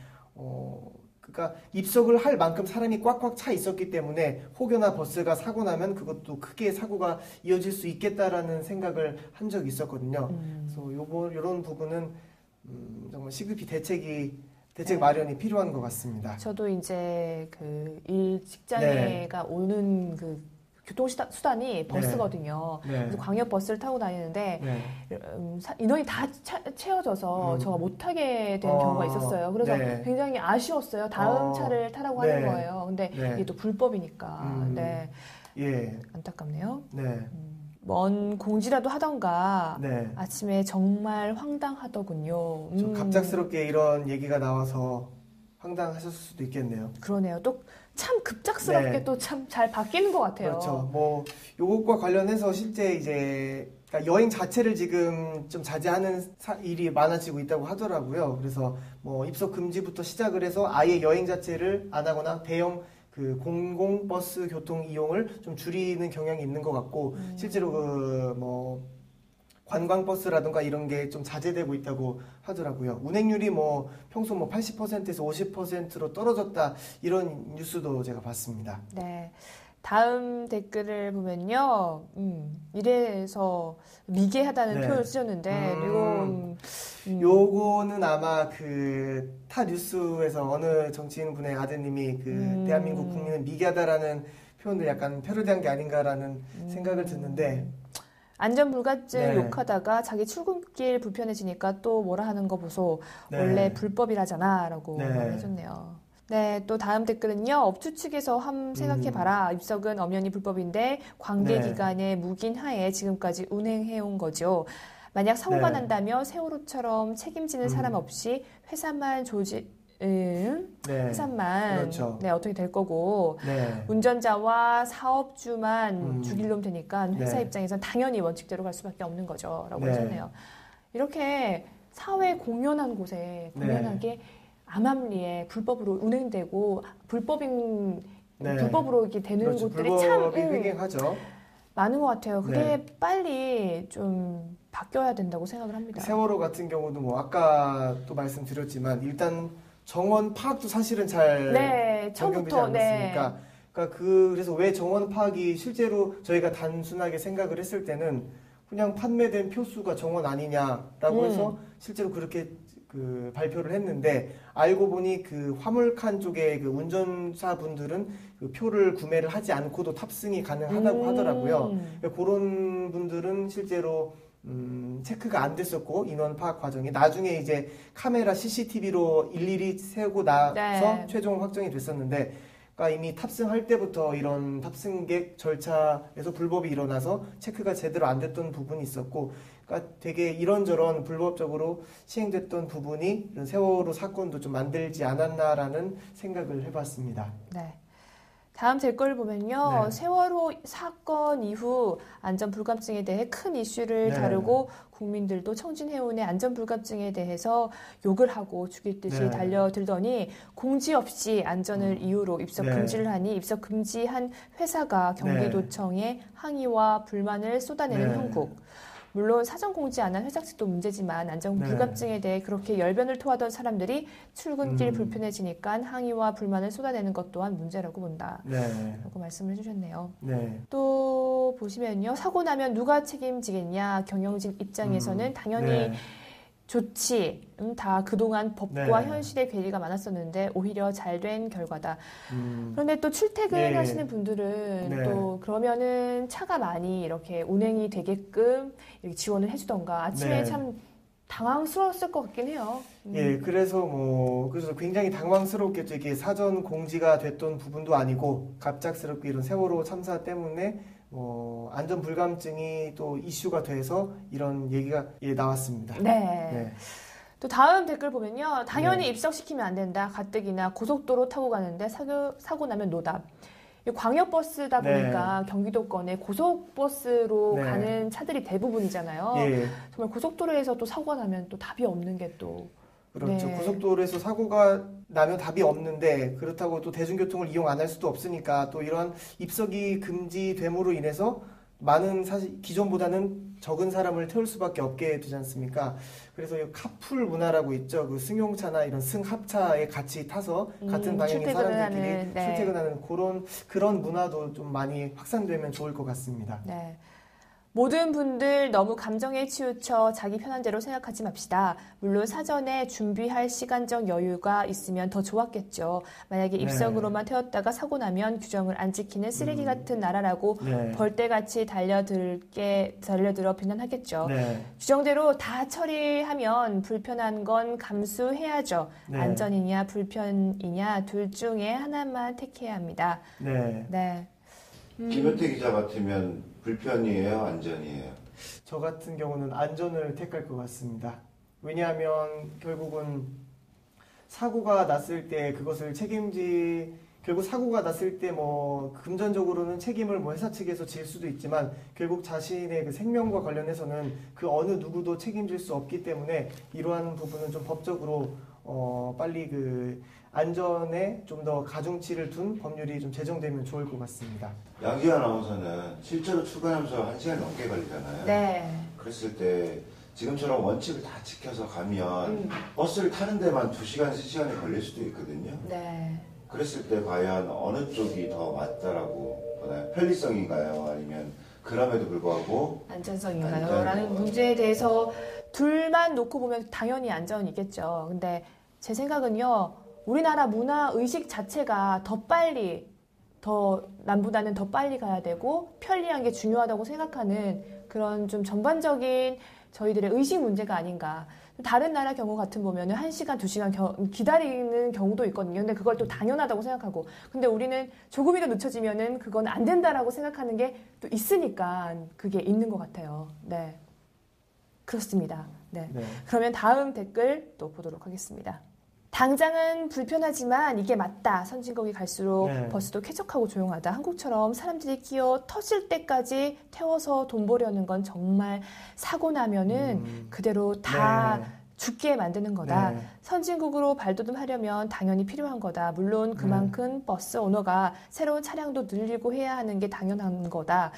그러니까 입석을 할 만큼 사람이 꽉꽉 차 있었기 때문에 혹여나 버스가 사고 나면 그것도 크게 사고가 이어질 수 있겠다라는 생각을 한 적이 있었거든요. 그래서 이런 부분은 정말 시급히 대책 마련이 필요한 것 같습니다. 저도 이제 그 일 직장에가 오는 그 교통수단이 버스거든요. 네. 그래서 광역 버스를 타고 다니는데 네. 인원이 다 채워져서 저가 못 타게 된 경우가 있었어요. 그래서 네. 굉장히 아쉬웠어요. 다음 차를 타라고 하는 네. 거예요. 근데 네. 이게 또 불법이니까. 네. 예. 안타깝네요. 네. 먼 공지라도 하던가 네. 아침에 정말 황당하더군요. 좀 갑작스럽게 이런 얘기가 나와서 황당하셨을 수도 있겠네요. 그러네요. 또 참 급작스럽게 네. 또 참 잘 바뀌는 것 같아요. 그렇죠. 뭐 요것과 관련해서 실제 이제 그러니까 여행 자체를 지금 좀 자제하는 일이 많아지고 있다고 하더라고요. 그래서 뭐 입석 금지부터 시작을 해서 아예 여행 자체를 안 하거나 대형 그 공공버스 교통 이용을 좀 줄이는 경향이 있는 것 같고 실제로 그 뭐 관광버스라든가 이런 게 좀 자제되고 있다고 하더라고요. 운행률이 뭐 평소 뭐 80%에서 50%로 떨어졌다 이런 뉴스도 제가 봤습니다. 네. 다음 댓글을 보면요. 이래서 미개하다는 네. 표현을 쓰셨는데 이거 요거는 아마 그 타 뉴스에서 어느 정치인 분의 아드님이 그 대한민국 국민은 미개하다라는 표현을 약간 패러디한 게 아닌가라는 생각을 듣는데 안전불감증 네. 욕하다가 자기 출근길 불편해지니까 또 뭐라 하는 거 보소. 네. 원래 불법이라잖아 라고 네. 해줬네요. 네, 또 다음 댓글은요. 업주 측에서 생각해봐라. 입석은 엄연히 불법인데 관계기관의 묵인하에 지금까지 운행해온 거죠. 만약 사고가 네. 난다며 세월호처럼 책임지는 사람 없이 회사만 네. 회사만 그렇죠. 네, 어떻게 될 거고 네. 운전자와 사업주만 죽일 놈 되니까 회사 네. 입장에선 당연히 원칙대로 갈 수밖에 없는 거죠. 라고 네. 하셨네요. 이렇게 사회 공연한 곳에 공연하게 암암리에 불법으로 운행되고 불법으로 이렇게 되는 그렇죠. 곳들이 불법이 참 횡행하죠. 많은 것 같아요. 그게 네. 빨리 좀 바뀌어야 된다고 생각을 합니다. 세월호 같은 경우도 뭐 아까 또 말씀드렸지만 일단 정원 파악도 사실은 잘 네, 적용되지 처음부터 않았으니까. 그러니까 그래서 왜 정원 파악이 실제로 저희가 단순하게 생각을 했을 때는 그냥 판매된 표수가 정원 아니냐라고 해서 실제로 그렇게 그 발표를 했는데 알고 보니 그 화물칸 쪽에 그 운전사 분들은 그 표를 구매를 하지 않고도 탑승이 가능하다고 하더라고요. 그런 분들은 실제로 체크가 안 됐었고 인원 파악 과정이 나중에 이제 카메라 CCTV로 일일이 세우고 나서 네. 최종 확정이 됐었는데 그러니까 이미 탑승할 때부터 이런 탑승객 절차에서 불법이 일어나서 체크가 제대로 안 됐던 부분이 있었고 그러니까 되게 이런저런 불법적으로 시행됐던 부분이 이런 세월호 사건도 좀 만들지 않았나라는 생각을 해봤습니다. 네. 다음 댓글을 보면요. 네. 세월호 사건 이후 안전불감증에 대해 큰 이슈를 네. 다루고 국민들도 청진해운의 안전불감증에 대해서 욕을 하고 죽일 듯이 네. 달려들더니 공지 없이 안전을 이유로 입석 네. 금지를 하니 입석 금지한 회사가 경기도청에 항의와 불만을 쏟아내는 네. 형국. 물론 사전 공지 안 한 회사 측도 문제지만 안전불감증에 대해 그렇게 열변을 토하던 사람들이 출근길 불편해지니까 항의와 불만을 쏟아내는 것 또한 문제라고 본다. 네. 라고 말씀을 해주셨네요. 네. 또 보시면요. 사고 나면 누가 책임지겠냐. 경영진 입장에서는 당연히 네. 좋지. 다 그동안 법과 네. 현실의 괴리가 많았었는데 오히려 잘된 결과다. 그런데 또 네. 출퇴근하시는 분들은 네. 또 그러면은 차가 많이 이렇게 운행이 되게끔 이렇게 지원을 해주던가 아침에 네. 참 당황스러웠을 것 같긴 해요. 예, 그래서 굉장히 당황스럽겠죠. 이게 사전 공지가 됐던 부분도 아니고 갑작스럽게 이런 세월호 참사 때문에 안전 불감증이 또 이슈가 돼서 이런 얘기가 나왔습니다. 네. 네. 또 다음 댓글 보면요. 당연히 네. 입석시키면 안 된다. 가뜩이나 고속도로 타고 가는데 사고 나면 노답. 광역버스다 보니까 네. 경기도권에 고속버스로 네. 가는 차들이 대부분이잖아요. 예. 정말 고속도로에서 또 사고가 나면 또 답이 없는 게 또. 그렇죠. 네. 고속도로에서 사고가 나면 답이 없는데 그렇다고 또 대중교통을 이용 안 할 수도 없으니까 또 이런 입석이 금지됨으로 인해서 많은 사실 기존보다는 적은 사람을 태울 수밖에 없게 되지 않습니까? 그래서 이 카풀 문화라고 있죠. 그 승용차나 이런 승합차에 같이 타서 같은 방향의 사람들끼리 네. 출퇴근하는 그런 문화도 좀 많이 확산되면 좋을 것 같습니다. 네. 모든 분들 너무 감정에 치우쳐 자기 편한 대로 생각하지 맙시다. 물론 사전에 준비할 시간적 여유가 있으면 더 좋았겠죠. 만약에 입석으로만 태웠다가 사고 나면 규정을 안 지키는 쓰레기 같은 나라라고 벌떼같이 달려들어 비난하겠죠. 네. 규정대로 다 처리하면 불편한 건 감수해야죠. 네. 안전이냐 불편이냐 둘 중에 하나만 택해야 합니다. 네. 네. 김효태 기자 같으면 불편이에요, 안전이에요? 저 같은 경우는 안전을 택할 것 같습니다. 왜냐하면 결국은 사고가 났을 때 그것을 결국 사고가 났을 때 금전적으로는 책임을 회사 측에서 질 수도 있지만 결국 자신의 그 생명과 관련해서는 그 어느 누구도 책임질 수 없기 때문에 이러한 부분은 좀 법적으로 빨리 안전에 좀 더 가중치를 둔 법률이 좀 제정되면 좋을 것 같습니다. 양지아 아나운서는 실제로 출근하면서 1시간 넘게 걸리잖아요. 네. 그랬을 때 지금처럼 원칙을 다 지켜서 가면 버스를 타는 데만 2시간, 3시간이 걸릴 수도 있거든요. 네. 그랬을 때 과연 어느 쪽이 더 맞다라고 보나요? 편리성인가요? 아니면 그럼에도 불구하고 안전성인가요? 라는 문제에 대해서 둘만 놓고 보면 당연히 안전이겠죠. 근데 제 생각은요. 우리나라 문화 의식 자체가 남보다는 더 빨리 가야 되고 편리한 게 중요하다고 생각하는 그런 좀 전반적인 저희들의 의식 문제가 아닌가. 다른 나라 경우 같은 보면은 1시간, 2시간 기다리는 경우도 있거든요. 근데 그걸 또 당연하다고 생각하고. 근데 우리는 조금이라도 늦춰지면은 그건 안 된다라고 생각하는 게 또 있으니까 그게 있는 것 같아요. 네. 그렇습니다. 네. 그러면 다음 댓글 또 보도록 하겠습니다. 당장은 불편하지만 이게 맞다. 선진국이 갈수록 버스도 쾌적하고 조용하다. 한국처럼 사람들이 끼어 터질 때까지 태워서 돈 벌려는 건 정말 사고 나면은 그대로 다 죽게 만드는 거다. 선진국으로 발돋움하려면 당연히 필요한 거다. 물론 그만큼 버스 오너가 새로운 차량도 늘리고 해야 하는 게 당연한 거다.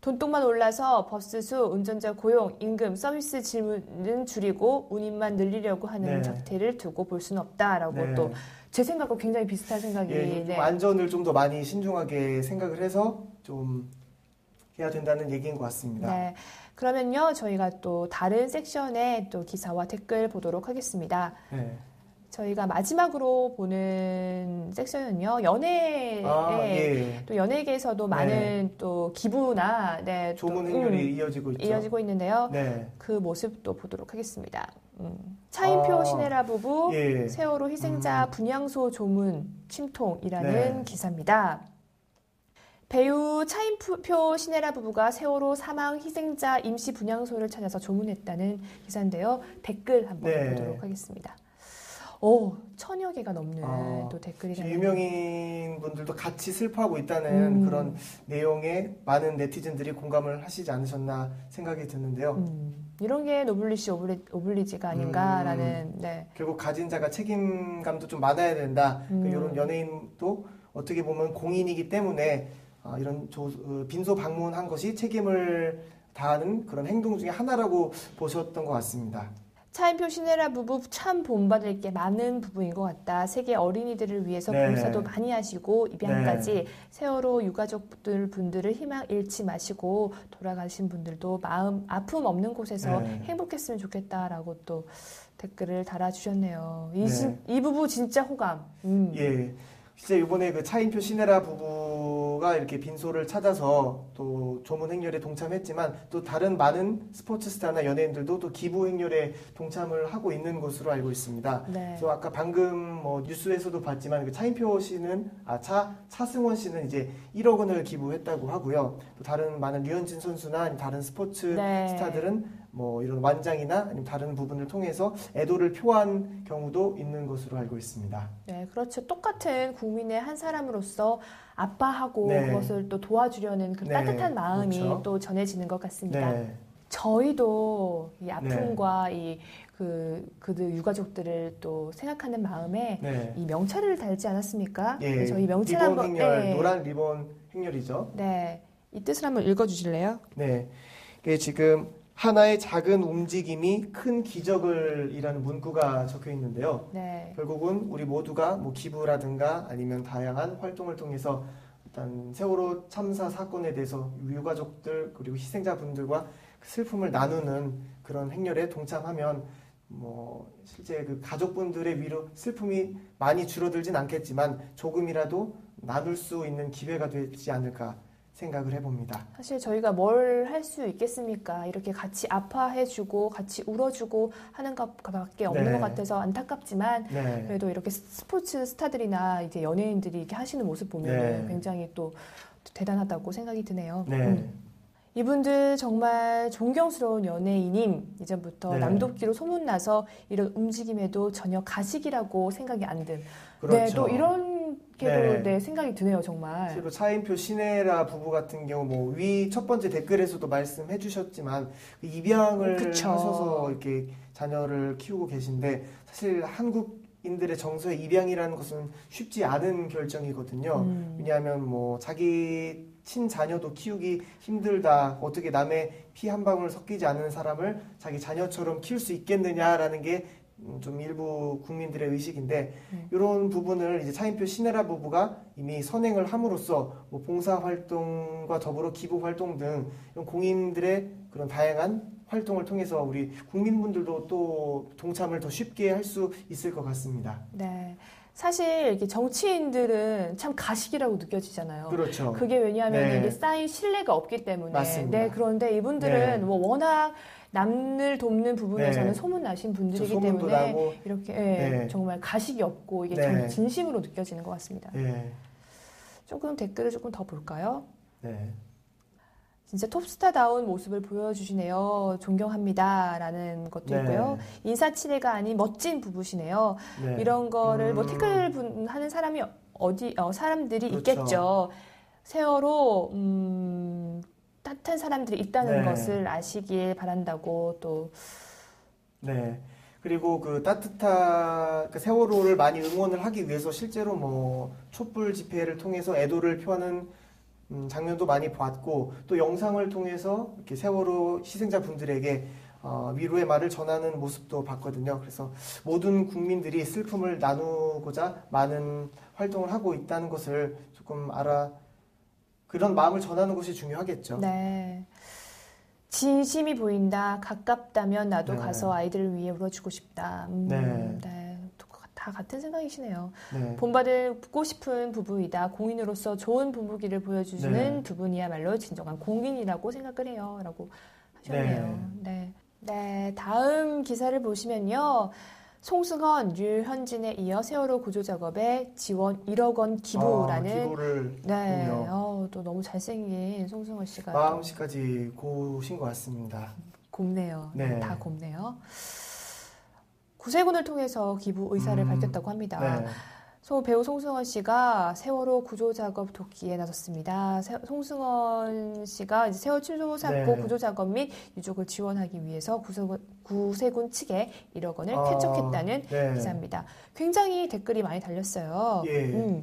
돈독만 올라서 버스수, 운전자 고용, 임금, 서비스 질문은 줄이고 운임만 늘리려고 하는 작태를 두고 볼 수는 없다라고 또 제 생각과 굉장히 비슷한 생각이. 좀 안전을 좀 더 많이 신중하게 생각을 해서 좀 해야 된다는 얘기인 것 같습니다. 네. 그러면요 저희가 또 다른 섹션의 또 기사와 댓글 보도록 하겠습니다. 저희가 마지막으로 보는 섹션은요 연애에 또 연예계에서도 많은 또 기부나 좋은 행렬이 이어지고 있는데요. 그 모습도 보도록 하겠습니다. 차인표 신혜라 부부 세월호 희생자 분향소 조문 침통이라는 기사입니다. 배우 차인표 신혜라 부부가 세월호 사망 희생자 임시 분향소를 찾아서 조문했다는 기사인데요. 댓글 한번 보도록 하겠습니다. 1000여 개가 넘는 또 댓글이라는. 유명인 분들도 같이 슬퍼하고 있다는 그런 내용에 많은 네티즌들이 공감을 하시지 않으셨나 생각이 드는데요. 이런 게 노블리시 오블리지가 아닌가라는. 결국 가진 자가 책임감도 좀 많아야 된다. 이런 연예인도 어떻게 보면 공인이기 때문에 이런 빈소 방문한 것이 책임을 다하는 그런 행동 중에 하나라고 보셨던 것 같습니다. 차인표 신혜라 부부 참 본받을 게 많은 부부인 것 같다. 세계 어린이들을 위해서 봉사도 많이 하시고 입양까지 세월호 유가족분들을 희망 잃지 마시고 돌아가신 분들도 마음 아픔 없는 곳에서 행복했으면 좋겠다라고 또 댓글을 달아주셨네요. 이 부부 진짜 호감. 실제 이번에 그 차인표 신혜라 부부가 이렇게 빈소를 찾아서 또 조문 행렬에 동참했지만 또 다른 많은 스포츠 스타나 연예인들도 또 기부 행렬에 동참을 하고 있는 것으로 알고 있습니다. 네. 그래서 아까 방금 뭐 뉴스에서도 봤지만 그 차인표 씨는 차승원 씨는 이제 1억 원을 기부했다고 하고요. 또 다른 많은 류현진 선수나 아니면 다른 스포츠 네. 스타들은 뭐 이런 완장이나 아니면 다른 부분을 통해서 애도를 표한 경우도 있는 것으로 알고 있습니다. 네, 그렇죠. 똑같은 국민의 한 사람으로서 아빠하고 네. 그것을 또 도와주려는 그 네, 따뜻한 마음이 그렇죠. 또 전해지는 것 같습니다. 네. 저희도 이 아픔과 그들 유가족들을 또 생각하는 마음에 네. 이 명찰을 달지 않았습니까? 예, 저희 명찰 리본 한번 행렬, 네. 노란 리본 행렬이죠. 네, 이 뜻을 한번 읽어주실래요? 네, 이게 지금 하나의 작은 움직임이 큰 기적을이라는 문구가 적혀 있는데요. 네, 결국은 우리 모두가 뭐 기부라든가 아니면 다양한 활동을 통해서 일단 세월호 참사 사건에 대해서 유가족들 그리고 희생자분들과 슬픔을 나누는 그런 행렬에 동참하면 뭐 실제 그 가족분들의 위로 슬픔이 많이 줄어들진 않겠지만 조금이라도 나눌 수 있는 기회가 되지 않을까 생각을 해봅니다. 사실 저희가 뭘 할 수 있겠습니까? 이렇게 같이 아파해주고 같이 울어주고 하는 것밖에 없는 네. 것 같아서 안타깝지만 네. 그래도 이렇게 스포츠 스타들이나 이제 연예인들이 이렇게 하시는 모습 보면 네. 굉장히 또 대단하다고 생각이 드네요. 네. 이분들 정말 존경스러운 연예인임. 이전부터 네. 남돕기로 소문나서 이런 움직임에도 전혀 가식이라고 생각이 안 든. 그렇죠. 네, 또 이런 게도 네. 네, 생각이 드네요, 정말. 실제로 차인표 신혜라 부부 같은 경우 뭐 위 첫 번째 댓글에서도 말씀해 주셨지만 입양을 그쵸. 하셔서 이렇게 자녀를 키우고 계신데 사실 한국인들의 정서에 입양이라는 것은 쉽지 않은 결정이거든요. 왜냐하면 뭐 자기 친자녀도 키우기 힘들다. 어떻게 남의 피 한 방울 섞이지 않는 사람을 자기 자녀처럼 키울 수 있겠느냐라는 게 좀 일부 국민들의 의식인데 이런 부분을 이제 차인표 신혜라 부부가 이미 선행을 함으로써 뭐 봉사 활동과 더불어 기부 활동 등 이런 공인들의 그런 다양한 활동을 통해서 우리 국민분들도 또 동참을 더 쉽게 할 수 있을 것 같습니다. 네. 사실 이렇게 정치인들은 참 가식이라고 느껴지잖아요. 그렇죠. 그게 왜냐하면 네. 이게 쌓인 신뢰가 없기 때문에. 맞습니다. 네, 그런데 이분들은 네. 뭐 워낙 남을 돕는 부분에서는 네. 소문나신 분들이기 소문도 때문에 나고. 이렇게 네. 정말 가식이 없고 이게 네. 진심으로 느껴지는 것 같습니다. 예. 조금 댓글을 조금 더 볼까요? 네. 진짜 톱스타다운 모습을 보여주시네요. 존경합니다라는 것도 네. 있고요. 인사치레가 아닌 멋진 부부시네요. 네. 이런 거를 뭐 댓글 하는 사람이 사람들이 그렇죠. 있겠죠. 세월호 따뜻한 사람들이 있다는 네. 것을 아시길 바란다고 또 네. 그리고 그 따뜻한 그 세월호를 많이 응원을 하기 위해서 실제로 뭐 촛불 집회를 통해서 애도를 표하는 장면도 많이 봤고 또 영상을 통해서 이렇게 세월호 희생자 분들에게 위로의 말을 전하는 모습도 봤거든요. 그래서 모든 국민들이 슬픔을 나누고자 많은 활동을 하고 있다는 것을 조금 그런 마음을 전하는 것이 중요하겠죠. 네. 진심이 보인다. 가깝다면 나도 네. 가서 아이들을 위해 울어주고 싶다. 네. 네. 다 같은 생각이시네요. 네. 본받고 싶은 부부이다. 공인으로서 좋은 부부기를 보여주는 네. 두 분이야말로 진정한 공인이라고 생각을 해요. 라고 하셨네요. 네. 네. 다음 기사를 보시면요. 송승헌, 류현진에 이어 세월호 구조작업에 지원 1억 원 기부라는 기부를 네. 했군요. 또 너무 잘생긴 송승헌 씨가 마음씨까지 고우신 것 같습니다. 곱네요. 네. 다 곱네요. 구세군을 통해서 기부 의사를 밝혔다고 합니다. 네. 배우 송승헌 씨가 세월호 구조작업 돕기에 나섰습니다. 송승헌 씨가 이제 세월호 침수사고 네. 구조작업 및 유족을 지원하기 위해서 구세군 측에 1억 원을 쾌척했다는 네. 기사입니다. 굉장히 댓글이 많이 달렸어요. 예.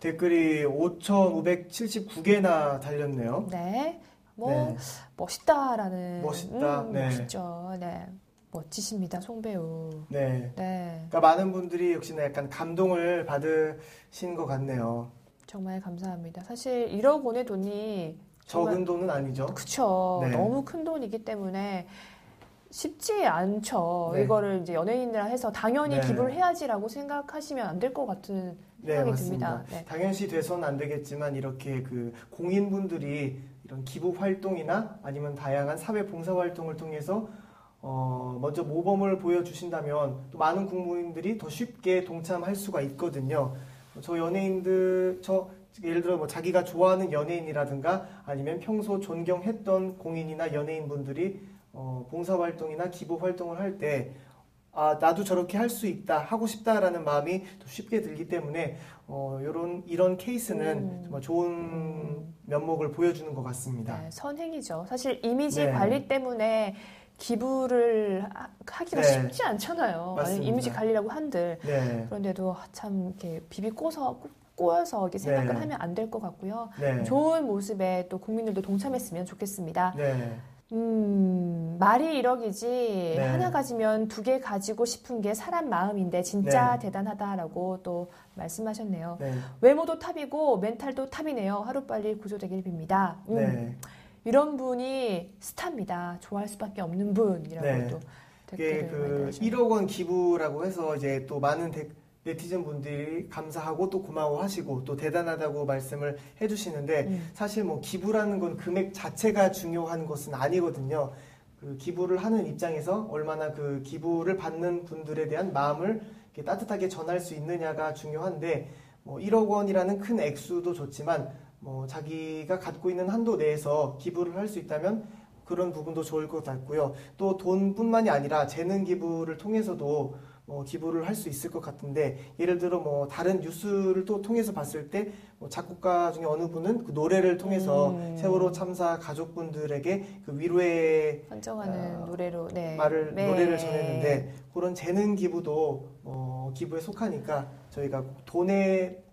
댓글이 5,579개나 달렸네요. 네. 네. 멋있다라는. 멋있다. 네. 멋있죠. 네. 멋지십니다, 송배우. 네. 네. 그러니까 많은 분들이 역시나 약간 감동을 받으신 것 같네요. 정말 감사합니다. 사실 1억 원의 돈이 적은 돈은 아니죠. 그쵸. 네. 너무 큰 돈이기 때문에 쉽지 않죠. 네. 이거를 이제 연예인이라 해서 당연히 네. 기부를 해야지라고 생각하시면 안 될 것 같은 생각이 맞습니다. 듭니다. 네. 당연시 돼서는 안 되겠지만 이렇게 그 공인분들이 이런 기부 활동이나 아니면 다양한 사회 봉사 활동을 통해서 먼저 모범을 보여주신다면 또 많은 국민들이 더 쉽게 동참할 수가 있거든요. 예를 들어 뭐 자기가 좋아하는 연예인이라든가 아니면 평소 존경했던 공인이나 연예인분들이 봉사활동이나 기부활동을 할 때 나도 저렇게 할 수 있다, 하고 싶다라는 마음이 더 쉽게 들기 때문에 이런 케이스는 정말 좋은 면목을 보여주는 것 같습니다. 네, 선행이죠. 사실 이미지 네. 관리 때문에 기부를 하기가 네. 쉽지 않잖아요. 맞습니다. 이미지 관리라고 한들. 네. 그런데도 참 이렇게 꼬여서 이렇게 생각을 네. 하면 안 될 것 같고요. 네. 좋은 모습에 또 국민들도 동참했으면 좋겠습니다. 네. 말이 1억이지 네. 하나 가지면 2개 가지고 싶은 게 사람 마음인데 진짜 네. 대단하다라고 또 말씀하셨네요. 네. 외모도 탑이고 멘탈도 탑이네요. 하루빨리 구조되길 빕니다. 네. 이런 분이 스타입니다. 좋아할 수밖에 없는 분이라고 네. 또 이게 댓글을 많이 달으셨네요. 1억 원 기부라고 해서 이제 또 많은 네티즌 분들이 감사하고 또 고마워하시고 또 대단하다고 말씀을 해주시는데 사실 뭐 기부라는 건 금액 자체가 중요한 것은 아니거든요. 그 기부를 하는 입장에서 얼마나 그 기부를 받는 분들에 대한 마음을 이렇게 따뜻하게 전할 수 있느냐가 중요한데 1억 원이라는 큰 액수도 좋지만 자기가 갖고 있는 한도 내에서 기부를 할 수 있다면 그런 부분도 좋을 것 같고요. 또 돈뿐만이 아니라 재능 기부를 통해서도 기부를 할 수 있을 것 같은데 예를 들어 다른 뉴스를 또 통해서 봤을 때 작곡가 중에 어느 분은 그 노래를 통해서 세월호 참사 가족분들에게 그 위로의 헌정하는 노래로 노래를 전했는데 그런 재능 기부도 기부에 속하니까 저희가 돈에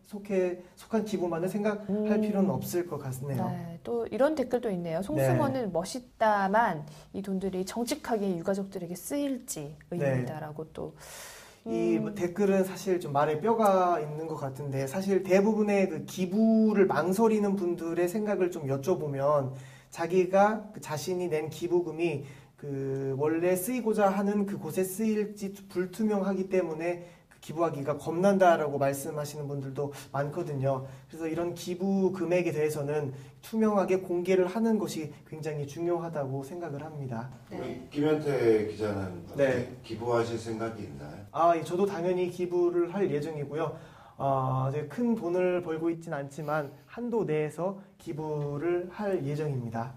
속한 기부만을 생각할 필요는 없을 것 같네요. 네, 또 이런 댓글도 있네요. 송승헌은 멋있다만 이 돈들이 정직하게 유가족들에게 쓰일지 의문이다라고 또. 이 댓글은 사실 좀 말에 뼈가 있는 것 같은데 사실 대부분의 그 기부를 망설이는 분들의 생각을 좀 여쭤보면 자기가 그 자신이 낸 기부금이 그 원래 쓰이고자 하는 그곳에 쓰일지 불투명하기 때문에 기부하기가 겁난다라고 말씀하시는 분들도 많거든요. 그래서 이런 기부 금액에 대해서는 투명하게 공개를 하는 것이 굉장히 중요하다고 생각을 합니다. 우리 김현태 기자는 네. 기부하실 생각이 있나요? 저도 당연히 기부를 할 예정이고요. 이제 큰 돈을 벌고 있진 않지만 한도 내에서 기부를 할 예정입니다.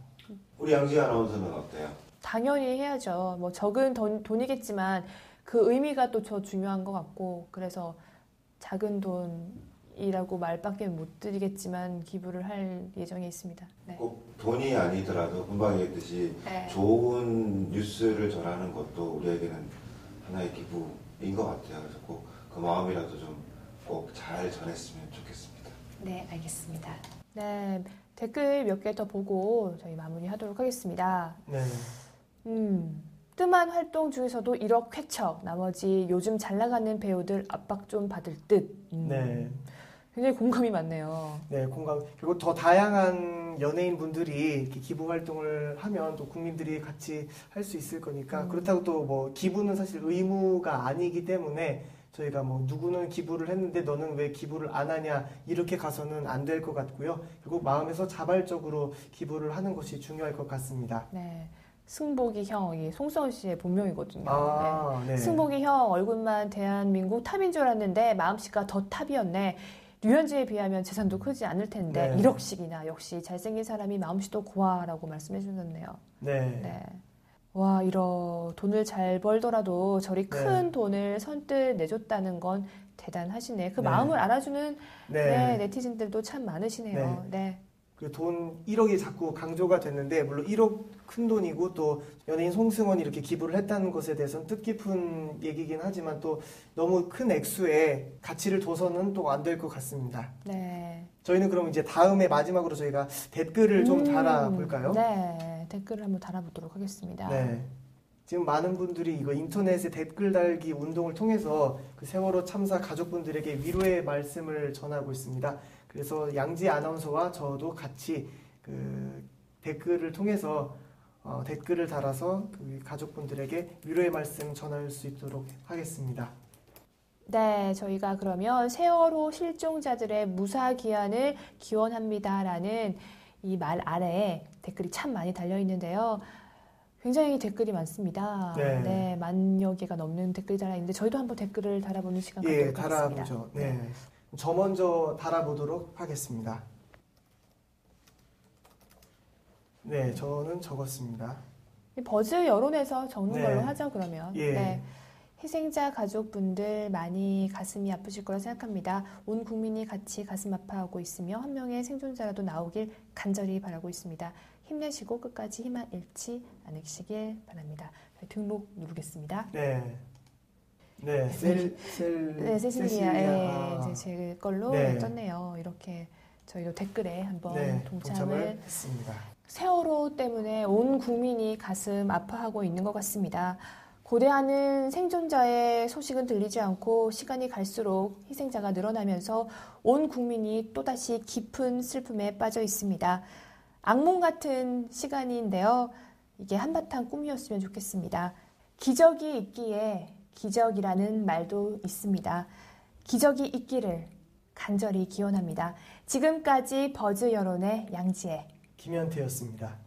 우리 양지 아나운서는 어때요? 당연히 해야죠. 적은 돈이겠지만 그 의미가 또 저 중요한 것 같고 그래서 작은 돈이라고 말밖에 못 드리겠지만 기부를 할 예정에 있습니다. 네. 꼭 돈이 아니더라도 금방 얘기했듯이 네. 좋은 뉴스를 전하는 것도 우리에게는 하나의 기부인 것 같아요. 그래서 꼭 그 마음이라도 좀 꼭 잘 전했으면 좋겠습니다. 네, 알겠습니다. 네, 댓글 몇 개 더 보고 저희 마무리하도록 하겠습니다. 네. 뜸한 활동 중에서도 1억 쾌척, 나머지 요즘 잘 나가는 배우들 압박 좀 받을 듯. 네. 굉장히 공감이 많네요. 네, 공감. 그리고 더 다양한 연예인 분들이 이렇게 기부 활동을 하면 또 국민들이 같이 할 수 있을 거니까 그렇다고 또 기부는 사실 의무가 아니기 때문에 저희가 누구는 기부를 했는데 너는 왜 기부를 안 하냐 이렇게 가서는 안 될 것 같고요. 결국 마음에서 자발적으로 기부를 하는 것이 중요할 것 같습니다. 네. 승복이 형, 이 송승헌 씨의 본명이거든요. 네. 승복이 형 얼굴만 대한민국 탑인 줄 알았는데 마음씨가 더 탑이었네. 류현진에 비하면 재산도 크지 않을 텐데 1억씩이나 역시 잘생긴 사람이 마음씨도 고와라고 말씀해 주셨네요. 네. 와, 이런 돈을 잘 벌더라도 저리 큰 돈을 선뜻 내줬다는 건 대단하시네. 그 마음을 알아주는 네티즌들도 참 많으시네요. 네. 그 돈 1억이 자꾸 강조가 됐는데 물론 1억 큰 돈이고 또 연예인 송승헌이 이렇게 기부를 했다는 것에 대해서는 뜻깊은 얘기긴 하지만 또 너무 큰 액수에 가치를 둬서는 또 안 될 것 같습니다. 네. 저희는 그럼 이제 다음에 마지막으로 저희가 댓글을 좀 달아볼까요? 네, 댓글을 한번 달아보도록 하겠습니다. 네. 지금 많은 분들이 이거 인터넷에 댓글 달기 운동을 통해서 그 세월호 참사 가족분들에게 위로의 말씀을 전하고 있습니다. 그래서 양지 아나운서와 저도 같이 그 댓글을 통해서 댓글을 달아서 그 가족분들에게 위로의 말씀 전할 수 있도록 하겠습니다. 네, 저희가 그러면 세월호 실종자들의 무사 귀환을 기원합니다라는 이 말 아래에 댓글이 참 많이 달려 있는데요. 굉장히 댓글이 많습니다. 네. 네, 만여 개가 넘는 댓글이 달려 있는데 저희도 한번 댓글을 달아보는 시간 갖도록 하겠습니다. 달아보죠. 네. 저 먼저 달아보도록 하겠습니다. 네, 저는 적었습니다. 버즈 여론에서 적는 네. 걸로 하죠, 그러면. 예. 네. 희생자 가족분들 많이 가슴이 아프실 거라 생각합니다. 온 국민이 같이 가슴 아파하고 있으며 한 명의 생존자라도 나오길 간절히 바라고 있습니다. 힘내시고 끝까지 희망 잃지 않으시길 바랍니다. 등록 누르겠습니다. 네. 네, 세실리아. 네, 제 걸로 네. 떴네요. 이렇게 저희도 댓글에 한번 네, 동참을 했습니다. 세월호 때문에 온 국민이 가슴 아파하고 있는 것 같습니다. 고대하는 생존자의 소식은 들리지 않고 시간이 갈수록 희생자가 늘어나면서 온 국민이 또다시 깊은 슬픔에 빠져 있습니다. 악몽 같은 시간인데요. 이게 한바탕 꿈이었으면 좋겠습니다. 기적이 있기에 기적이라는 말도 있습니다. 기적이 있기를 간절히 기원합니다. 지금까지 버즈 여론의 양지혜 김현태였습니다.